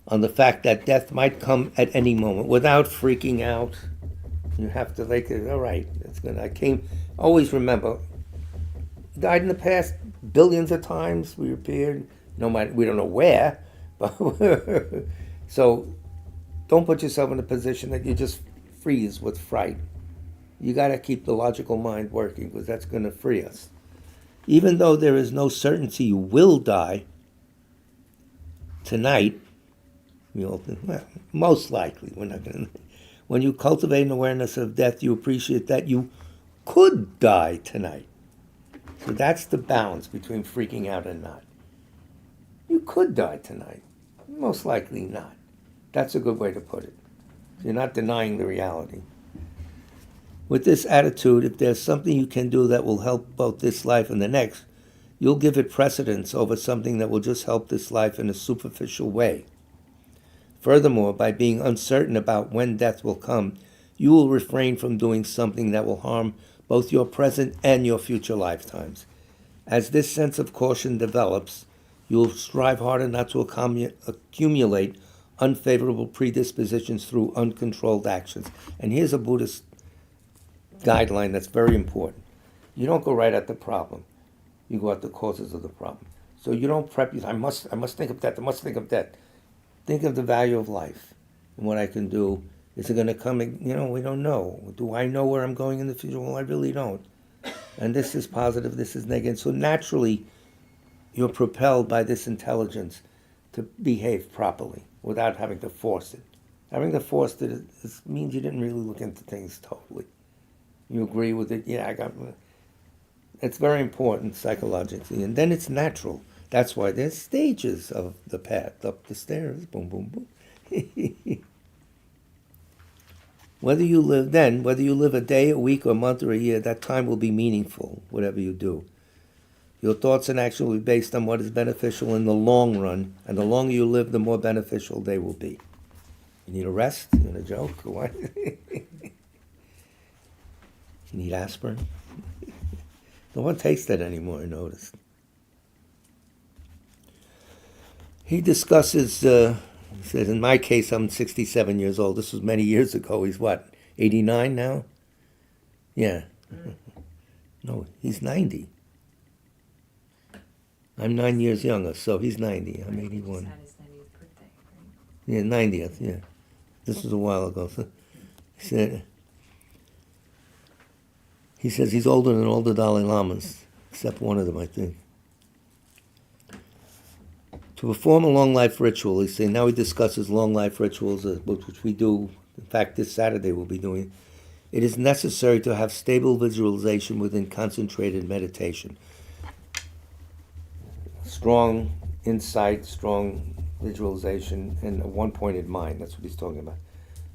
On the fact that death might come at any moment without freaking out. You have to all right, it's good. Always remember, died in the past, billions of times we appeared. No matter, we don't know where, but so don't put yourself in a position that you just freeze with fright. You got to keep the logical mind working because that's going to free us. Even though there is no certainty you will die tonight, well, most likely we're not going to. When you cultivate an awareness of death, you appreciate that you could die tonight. So that's the balance between freaking out and not. You could die tonight. Most likely not. That's a good way to put it. You're not denying the reality. With this attitude, if there's something you can do that will help both this life and the next, you'll give it precedence over something that will just help this life in a superficial way. Furthermore, by being uncertain about when death will come, you will refrain from doing something that will harm both your present and your future lifetimes. As this sense of caution develops, you will strive harder not to accumulate unfavorable predispositions through uncontrolled actions. And here's a Buddhist guideline that's very important. You don't go right at the problem. You go at the causes of the problem. So you don't prep. I must think of that. I must think of that. Think of the value of life and what I can do. Is it going to come? We don't know. Do I know where I'm going in the future? Well, I really don't. And this is positive, this is negative. So naturally, you're propelled by this intelligence to behave properly without having to force it. Having to force it means you didn't really look into things totally. You agree with it? Yeah, it's very important psychologically. And then it's natural. That's why there's stages of the path up the stairs. Boom, boom, boom. Whether you live a day, a week, or a month, or a year, that time will be meaningful, whatever you do. Your thoughts and actions will be based on what is beneficial in the long run, and the longer you live, the more beneficial they will be. You need a rest? You need a joke? What? You need aspirin? No one takes that anymore, I noticed. He discusses, he says, in my case, I'm 67 years old. This was many years ago. He's what, 89 now? Yeah. No, he's 90. I'm 9 years younger, so he's 90. I'm 81. Had his 90th birthday, right? Yeah, 90th, yeah. This was a while ago. So he says he's older than all the Dalai Lamas, except one of them, I think. To perform a long life ritual, he says, now he discusses long life rituals, which we do. In fact, this Saturday we'll be doing. It is necessary to have stable visualization within concentrated meditation. Strong insight, strong visualization, and a one-pointed mind. That's what he's talking about.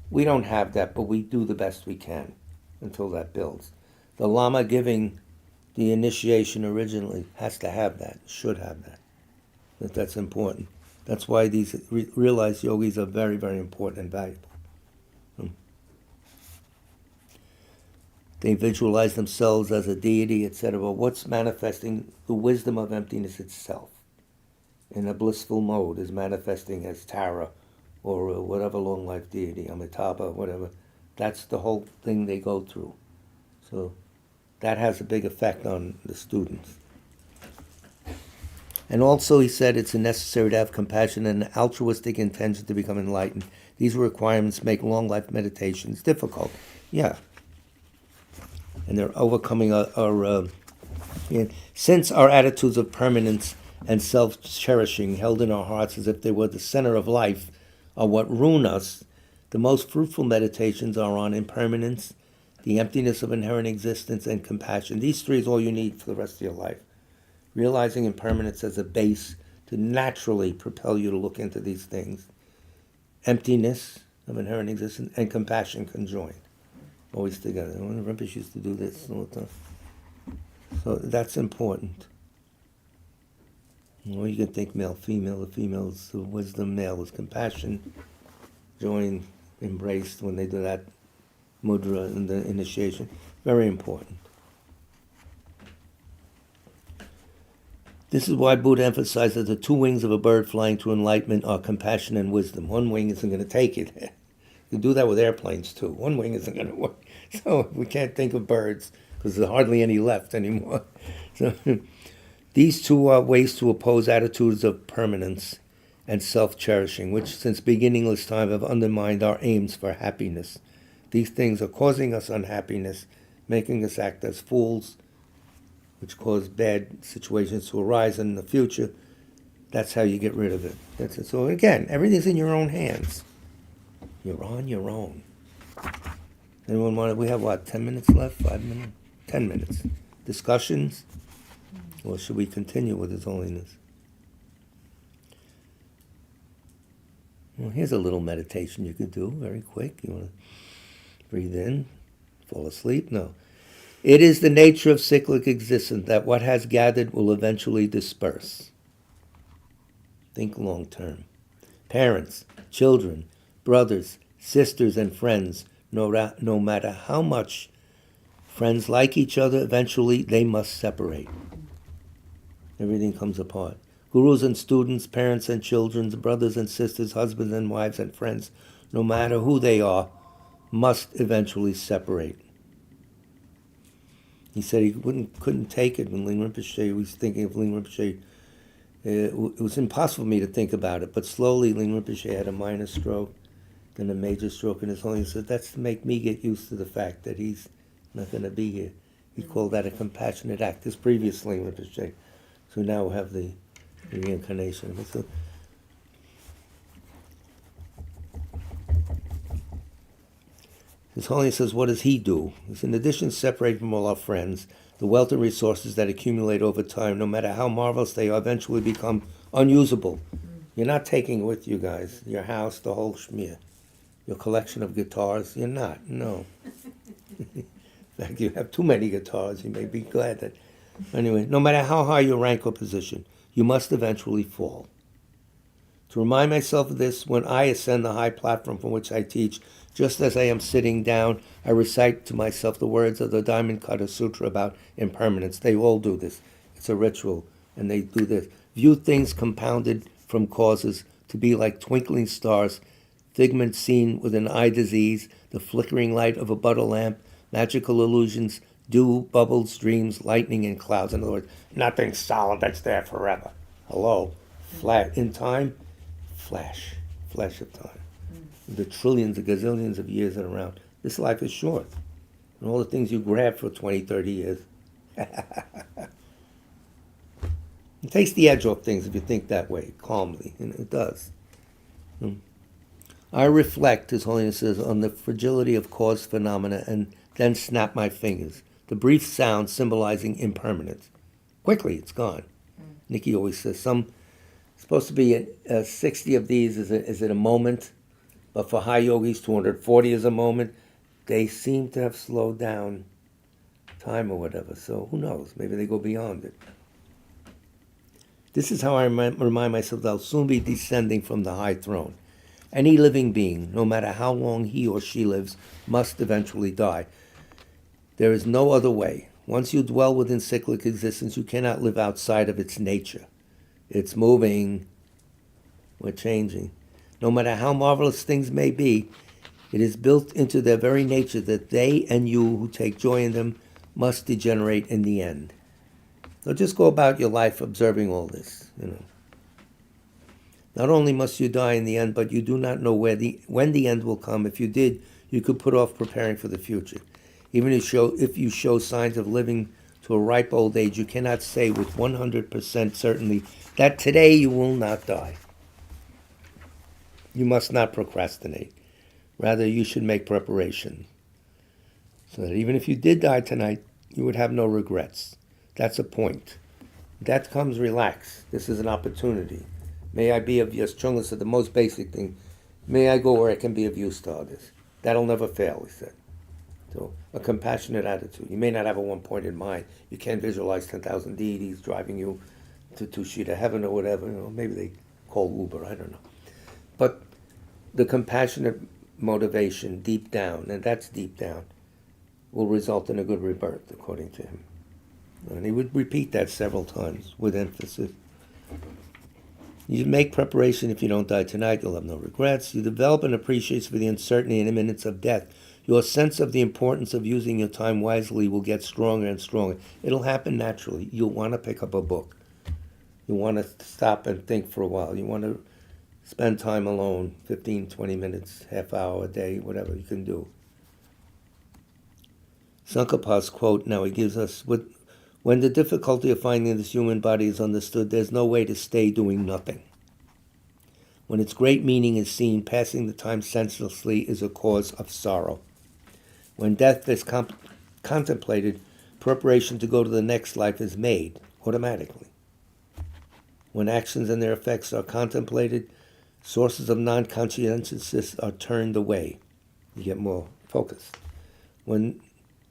We don't have that, but we do the best we can until that builds. The Lama giving the initiation originally has to have that, should have that. That's important. That's why these realized yogis are very, very important and valuable. They visualize themselves as a deity, etc. But what's manifesting? The wisdom of emptiness itself. In a blissful mode is manifesting as Tara or whatever long life deity, Amitabha, whatever. That's the whole thing they go through. So that has a big effect on the students. And also, he said, it's necessary to have compassion and an altruistic intention to become enlightened. These requirements make long life meditations difficult. Yeah. And they're overcoming our since our attitudes of permanence and self-cherishing held in our hearts as if they were the center of life are what ruin us, the most fruitful meditations are on impermanence, the emptiness of inherent existence, and compassion. These three is all you need for the rest of your life. Realizing impermanence as a base to naturally propel you to look into these things. Emptiness of inherent existence and compassion conjoined. Always together. Rinpoche used to do this all the time. So that's important. Well, you can think male, female. The female is the wisdom, male is compassion. Joined, embraced when they do that mudra in the initiation. Very important. This is why Buddha emphasized that the two wings of a bird flying to enlightenment are compassion and wisdom. One wing isn't going to take it. You can do that with airplanes too. One wing isn't going to work. So we can't think of birds because there's hardly any left anymore. So These two are ways to oppose attitudes of permanence and self-cherishing, which since beginningless time have undermined our aims for happiness. These things are causing us unhappiness, making us act as fools, which cause bad situations to arise in the future. That's how you get rid of it. That's it. So again, everything's in your own hands. You're on your own. Anyone want to, we have what, 10 minutes left? 5 minutes? 10 minutes. Discussions? Or should we continue with His Holiness? Well, here's a little meditation you could do, very quick. You want to breathe in, fall asleep? No. It is the nature of cyclic existence that what has gathered will eventually disperse. Think long term. Parents, children, brothers, sisters, and friends, no matter how much friends like each other, eventually they must separate. Everything comes apart. Gurus and students, parents and children, brothers and sisters, husbands and wives and friends, no matter who they are, must eventually separate. He said he couldn't take it when Ling Rinpoche was thinking of Ling Rinpoche. It was impossible for me to think about it, but slowly Ling Rinpoche had a minor stroke, then a major stroke, and His Holiness said, that's to make me get used to the fact that he's not going to be here. He called that a compassionate act, his previous Ling Rinpoche. So now we have the reincarnation. So, His Holiness says, what does he do? He says, in addition to separating from all our friends, the wealth and resources that accumulate over time, no matter how marvelous they are, eventually become unusable. You're not taking with you guys, your house, the whole schmear, your collection of guitars. You're not, no. In fact, you have too many guitars. You may be glad that. Anyway, no matter how high your rank or position, you must eventually fall. To remind myself of this, when I ascend the high platform from which I teach, just as I am sitting down, I recite to myself the words of the Diamond Cutter Sutra about impermanence. They all do this. It's a ritual, and they do this. View things compounded from causes to be like twinkling stars, figments seen with an eye disease, the flickering light of a butter lamp, magical illusions, dew, bubbles, dreams, lightning, and clouds. In other words, nothing solid that's there forever. Hello. Flat in time, flash of time. The trillions, the gazillions of years that are around. This life is short. And all the things you grab for 20, 30 years. It takes the edge off things if you think that way, calmly. And it does. I reflect, His Holiness says, on the fragility of cause phenomena and then snap my fingers. The brief sound symbolizing impermanence. Quickly, it's gone. Nikki always says supposed to be 60 of these is it a moment, but for high yogis, 240 is a moment. They seem to have slowed down time or whatever, so who knows? Maybe they go beyond it. This is how I remind myself that I'll soon be descending from the high throne. Any living being, no matter how long he or she lives, must eventually die. There is no other way. Once you dwell within cyclic existence, you cannot live outside of its nature. It's moving. We're changing. No matter how marvelous things may be, it is built into their very nature that they and you who take joy in them must degenerate in the end. So just go about your life observing all this, Not only must you die in the end, but you do not know when the end will come. If you did, you could put off preparing for the future. Even if you show signs of living to a ripe old age, you cannot say with 100% certainty that today you will not die. You must not procrastinate. Rather, you should make preparation. So that even if you did die tonight, you would have no regrets. That's a point. That comes relax. This is an opportunity. May I be of use. Chungla said the most basic thing. May I go where I can be of use to others. That'll never fail, he said. So a compassionate attitude. You may not have a one point in mind. You can't visualize 10,000 deities driving you to Tushita heaven or whatever. Maybe they call Uber. I don't know. But the compassionate motivation deep down, and that's deep down, will result in a good rebirth, according to him. And he would repeat that several times with emphasis. You make preparation. If you don't die tonight, you'll have no regrets. You develop an appreciation for the uncertainty and imminence of death. Your sense of the importance of using your time wisely will get stronger and stronger. It'll happen naturally. You'll want to pick up a book. You want to stop and think for a while. You want to spend time alone, 15, 20 minutes, half hour a day, whatever you can do. Sankapa's quote, now he gives us, when the difficulty of finding this human body is understood, there's no way to stay doing nothing. When its great meaning is seen, passing the time senselessly is a cause of sorrow. When death is contemplated, preparation to go to the next life is made automatically. When actions and their effects are contemplated, sources of non-conscientiousness are turned away. You get more focused. When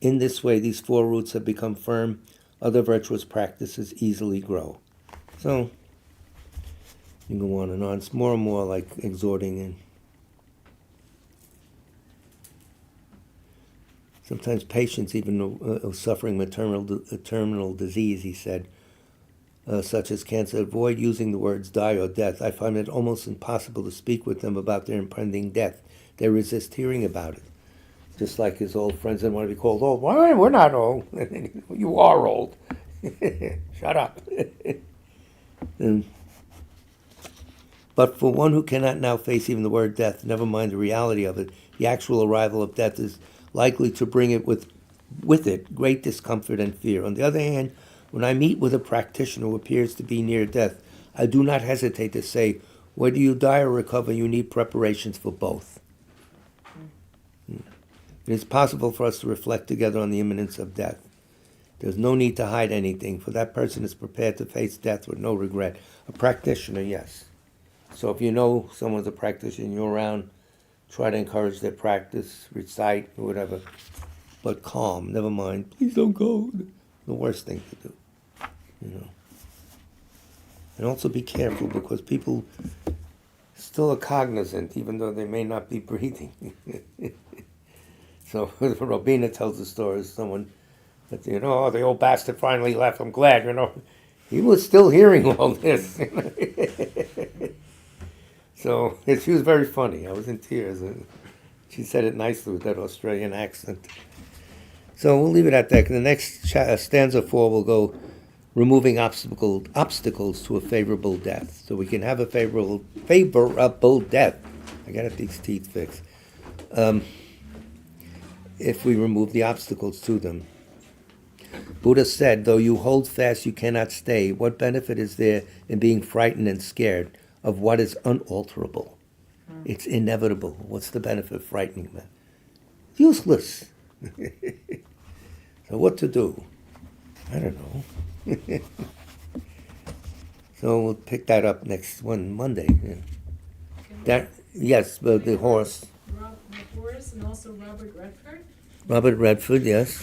in this way these four roots have become firm, other virtuous practices easily grow. So, you can go on and on. It's more and more like exhorting and sometimes patients, even suffering with terminal disease, he said, such as cancer, avoid using the words die or death. I find it almost impossible to speak with them about their impending death. They resist hearing about it. Just like his old friends didn't want to be called old. Why? We're not old. You are old. Shut up. But for one who cannot now face even the word death, never mind the reality of it, the actual arrival of death is likely to bring it with it great discomfort and fear. On the other hand, when I meet with a practitioner who appears to be near death, I do not hesitate to say, whether you die or recover, you need preparations for both. It is possible for us to reflect together on the imminence of death. There's no need to hide anything, for that person is prepared to face death with no regret. A practitioner, yes. So if you know someone's a practitioner and you're around, try to encourage their practice, recite, or whatever. But calm, never mind. Please don't go. The worst thing to do, you know. And also be careful, because people still are cognizant, even though they may not be breathing. So Robina tells the story of someone that, oh, the old bastard finally left. I'm glad, He was still hearing all this. So she was very funny. I was in tears. She said it nicely with that Australian accent. So we'll leave it at that. The next stanza 4 will go removing obstacles to a favorable death. So we can have a favorable death. I got to get these teeth fixed. If we remove the obstacles to them. Buddha said, though you hold fast, you cannot stay. What benefit is there in being frightened and scared of what is unalterable? It's inevitable. What's the benefit of frightening them? Useless. So what to do? I don't know. So we'll pick that up next Monday. Yeah. Yes, the horse. The horse and also Robert Redford. Robert Redford, yes.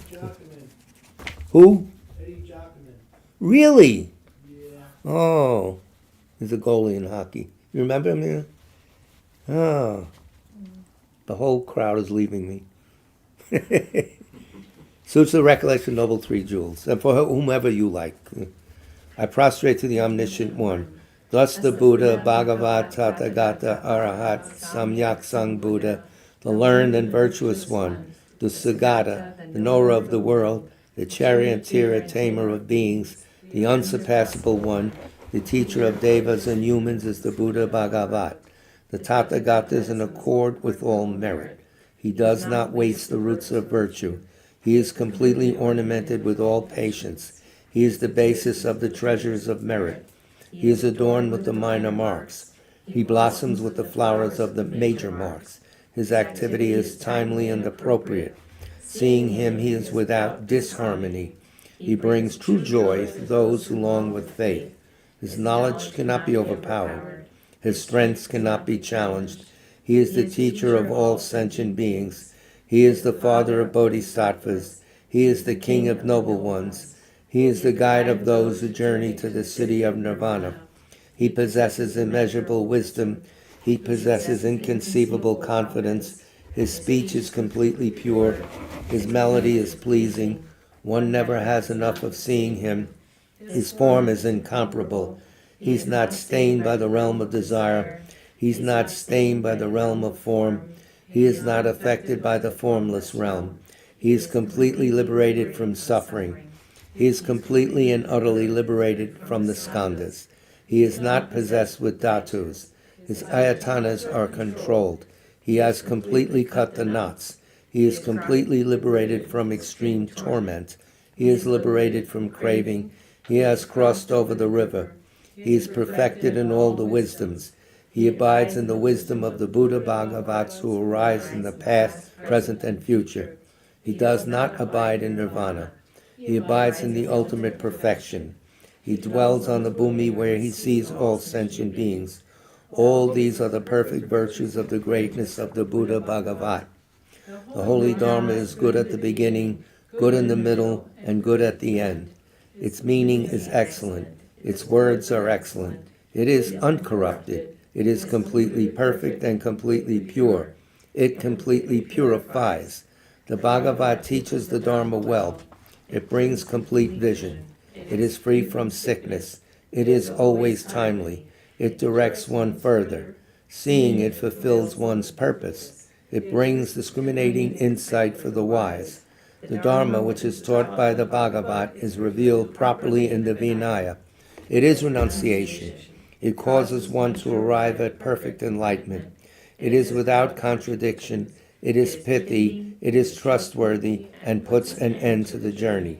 Jockman. Who? Eddie Jockman. Really? Yeah. Oh, he's a goalie in hockey. You remember him there? Oh, the whole crowd is leaving me. Suits the recollection, noble three jewels, and for whomever you like. I prostrate to the omniscient one. Thus the Buddha, Bhagavat, Tathagata, Arahat, Samyak Sang Buddha, the learned and virtuous one, the Sagata, the knower of the world, the charioteer and tamer of beings, the unsurpassable one, the teacher of devas and humans is the Buddha Bhagavat. The Tathagata is in accord with all merit. He does not waste the roots of virtue. He is completely ornamented with all patience. He is the basis of the treasures of merit. He is adorned with the minor marks. He blossoms with the flowers of the major marks. His activity is timely and appropriate. Seeing him, he is without disharmony. He brings true joy to those who long with faith. His knowledge cannot be overpowered. His strengths cannot be challenged. He is the teacher of all sentient beings. He is the father of bodhisattvas. He is the king of noble ones. He is the guide of those who journey to the city of nirvana. He possesses immeasurable wisdom. He possesses inconceivable confidence. His speech is completely pure. His melody is pleasing. One never has enough of seeing him. His form is incomparable. He's not stained by the realm of desire. He's not stained by the realm of form. He is not affected by the formless realm. He is completely liberated from suffering. He is completely and utterly liberated from the skandhas. He is not possessed with dhatus. His ayatanas are controlled. He has completely cut the knots. He is completely liberated from extreme torment. He is liberated from craving. He has crossed over the river. He is perfected in all the wisdoms. He abides in the wisdom of the Buddha Bhagavats who arise in the past, present, and future. He does not abide in nirvana. He abides in the ultimate perfection. He dwells on the bhumi where he sees all sentient beings. All these are the perfect virtues of the greatness of the Buddha Bhagavat. The Holy Dharma is good at the beginning, good in the middle, and good at the end. Its meaning is excellent. Its words are excellent. It is uncorrupted. It is completely perfect and completely pure. It completely purifies. The Bhagavat teaches the Dharma well. It brings complete vision. It is free from sickness. It is always timely. It directs one further. Seeing it fulfills one's purpose. It brings discriminating insight for the wise. The Dharma, which is taught by the Bhagavat, is revealed properly in the Vinaya. It is renunciation. It causes one to arrive at perfect enlightenment. It is without contradiction. It is pithy. It is trustworthy and puts an end to the journey.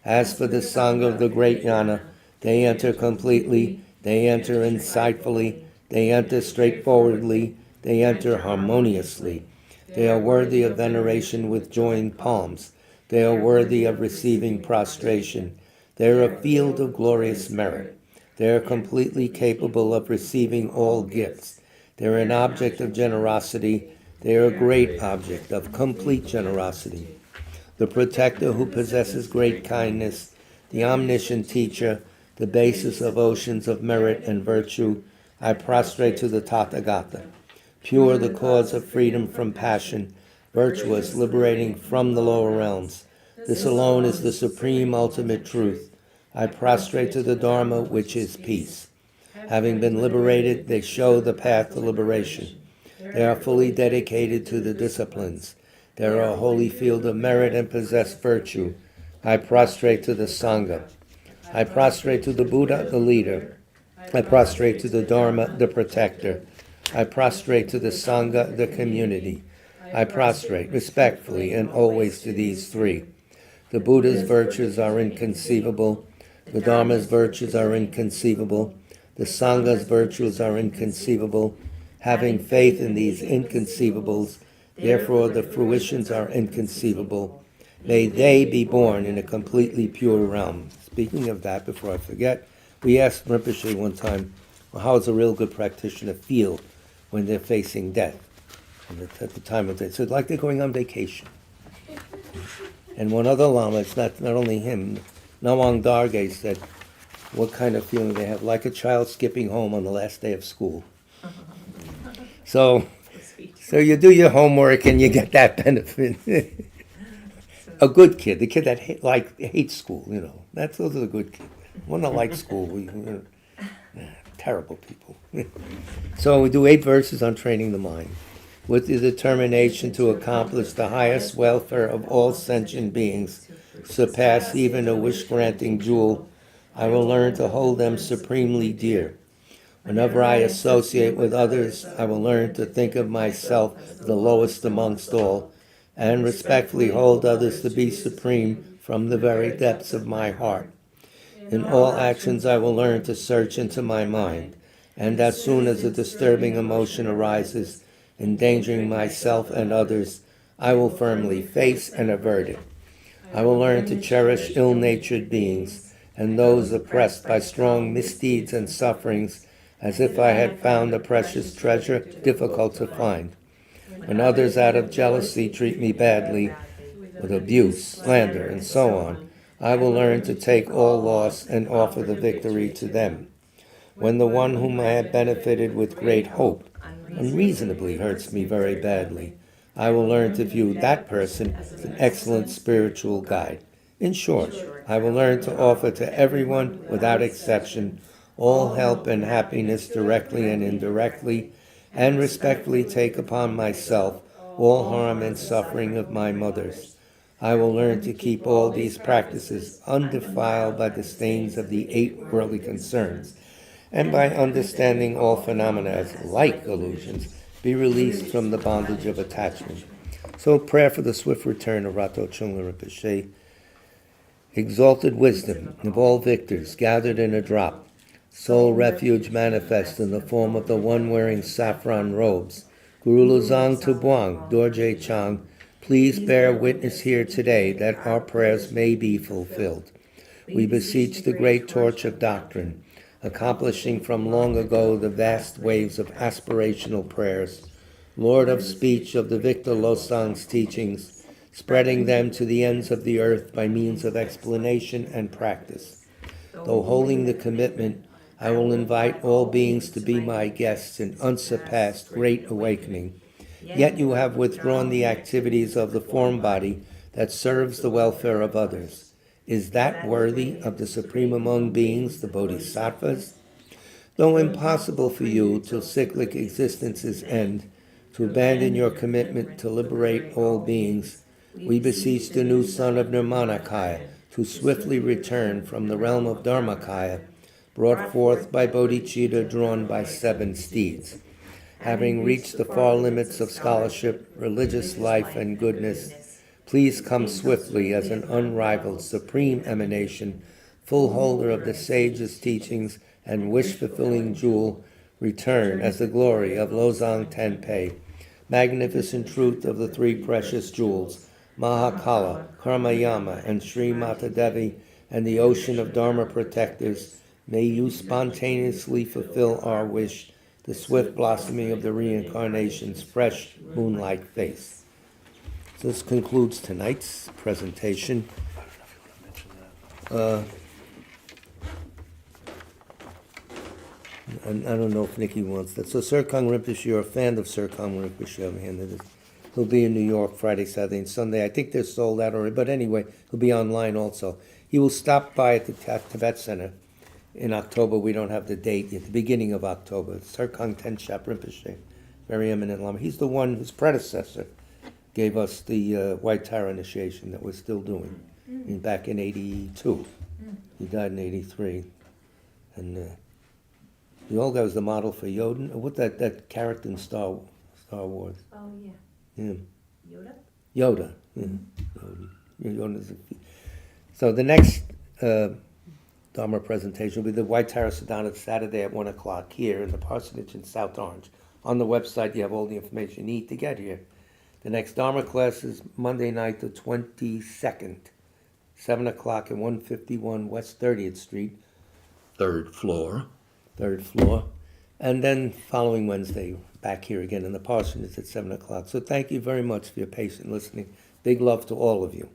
As for the Sangha of the great Jnana, they enter completely, they enter insightfully, they enter straightforwardly, they enter harmoniously. They are worthy of veneration with joined palms. They are worthy of receiving prostration. They are a field of glorious merit. They are completely capable of receiving all gifts. They are an object of generosity. They are a great object of complete generosity. The protector who possesses great kindness, the omniscient teacher, the basis of oceans of merit and virtue, I prostrate to the Tathagata. Pure, the cause of freedom from passion, virtuous, liberating from the lower realms. This alone is the supreme ultimate truth. I prostrate to the Dharma, which is peace. Having been liberated, they show the path to liberation. They are fully dedicated to the disciplines. They are a holy field of merit and possess virtue. I prostrate to the Sangha. I prostrate to the Buddha, the leader. I prostrate to the Dharma, the protector. I prostrate to the Sangha, the community. I prostrate respectfully and always to these three. The Buddha's virtues are inconceivable. The Dharma's virtues are inconceivable. The Sangha's virtues are inconceivable. Having faith in these inconceivables, therefore the fruitions are inconceivable. May they be born in a completely pure realm. Speaking of that, before I forget, we asked Rinpoche one time, well, how does a real good practitioner feel when they're facing death? And at the time of death, he said, like they're going on vacation. And one other Lama, it's not only him, Nawang Darge said, what kind of feeling they have, like a child skipping home on the last day of school. So you do your homework and you get that benefit. A good kid, the kid that hates school, those are the good kids. One that likes school, terrible people. So we do 8 verses on training the mind. With the determination to accomplish the highest welfare of all sentient beings, surpass even a wish-granting jewel, I will learn to hold them supremely dear. Whenever I associate with others, I will learn to think of myself the lowest amongst all, and respectfully hold others to be supreme from the very depths of my heart. In all actions I will learn to search into my mind, and as soon as a disturbing emotion arises, endangering myself and others, I will firmly face and avert it. I will learn to cherish ill-natured beings, and those oppressed by strong misdeeds and sufferings, as if I had found a precious treasure difficult to find. When others out of jealousy treat me badly, with abuse, slander, and so on, I will learn to take all loss and offer the victory to them. When the one whom I have benefited with great hope unreasonably hurts me very badly, I will learn to view that person as an excellent spiritual guide. In short, I will learn to offer to everyone, without exception, all help and happiness directly and indirectly, and respectfully take upon myself all harm and suffering of my mothers. I will learn to keep all these practices undefiled by the stains of the 8 worldly concerns, and by understanding all phenomena as like illusions, be released from the bondage of attachment. So prayer for the swift return of Rato Chungla Rinpoche. Exalted wisdom of all victors gathered in a drop, soul refuge manifest in the form of the one wearing saffron robes, Guru Luzang Tubuang, Dorje Chang, please bear witness here today that our prayers may be fulfilled. We beseech the great torch of doctrine, accomplishing from long ago the vast waves of aspirational prayers, Lord of speech of the Victor Losang's teachings, spreading them to the ends of the earth by means of explanation and practice. Though holding the commitment, I will invite all beings to be my guests in unsurpassed great awakening. Yet you have withdrawn the activities of the form body that serves the welfare of others. Is that worthy of the supreme among beings, the Bodhisattvas? Though impossible for you till cyclic existence's end to abandon your commitment to liberate all beings, we beseech the new son of Nirmanakaya to swiftly return from the realm of Dharmakaya, brought forth by bodhicitta drawn by 7 steeds. Having reached the far limits of scholarship, religious life, and goodness, please come swiftly as an unrivaled supreme emanation, full holder of the sage's teachings and wish-fulfilling jewel, return as the glory of Losang Tenpei, magnificent truth of the 3 precious jewels, Mahakala, Karmayama, and Sri Mata Devi, and the ocean of Dharma protectors. May you spontaneously fulfill our wish, the swift blossoming of the reincarnation's fresh moonlight face. So this concludes tonight's presentation. And I don't know if Nikki wants that. So Serkong Rinpoche, you're a fan of Serkong Rinpoche, I'm handed it. He'll be in New York Friday, Saturday, and Sunday. I think they're sold out already, but anyway, he'll be online also. He will stop by at the Tibet Center in October. We don't have the date at the beginning of October. Serkong Tenshap Rinpoche, very eminent Lama. He's the one, his predecessor, gave us the White Tara initiation that we're still doing back in 82. He died in 83. And the old guy was the model for Yoda. What that character in Star Wars? Oh, yeah. Yeah. Yoda? Yoda. Yeah. Yoda's so the next Dharma presentation will be the White Tara Siddhanta Saturday at 1 o'clock here in the parsonage in South Orange. On the website, you have all the information you need to get here. The next Dharma class is Monday night, the 22nd, 7 o'clock at 151 West 30th Street, 3rd floor. And then following Wednesday, back here again in the parsonage at 7 o'clock. So thank you very much for your patient listening. Big love to all of you.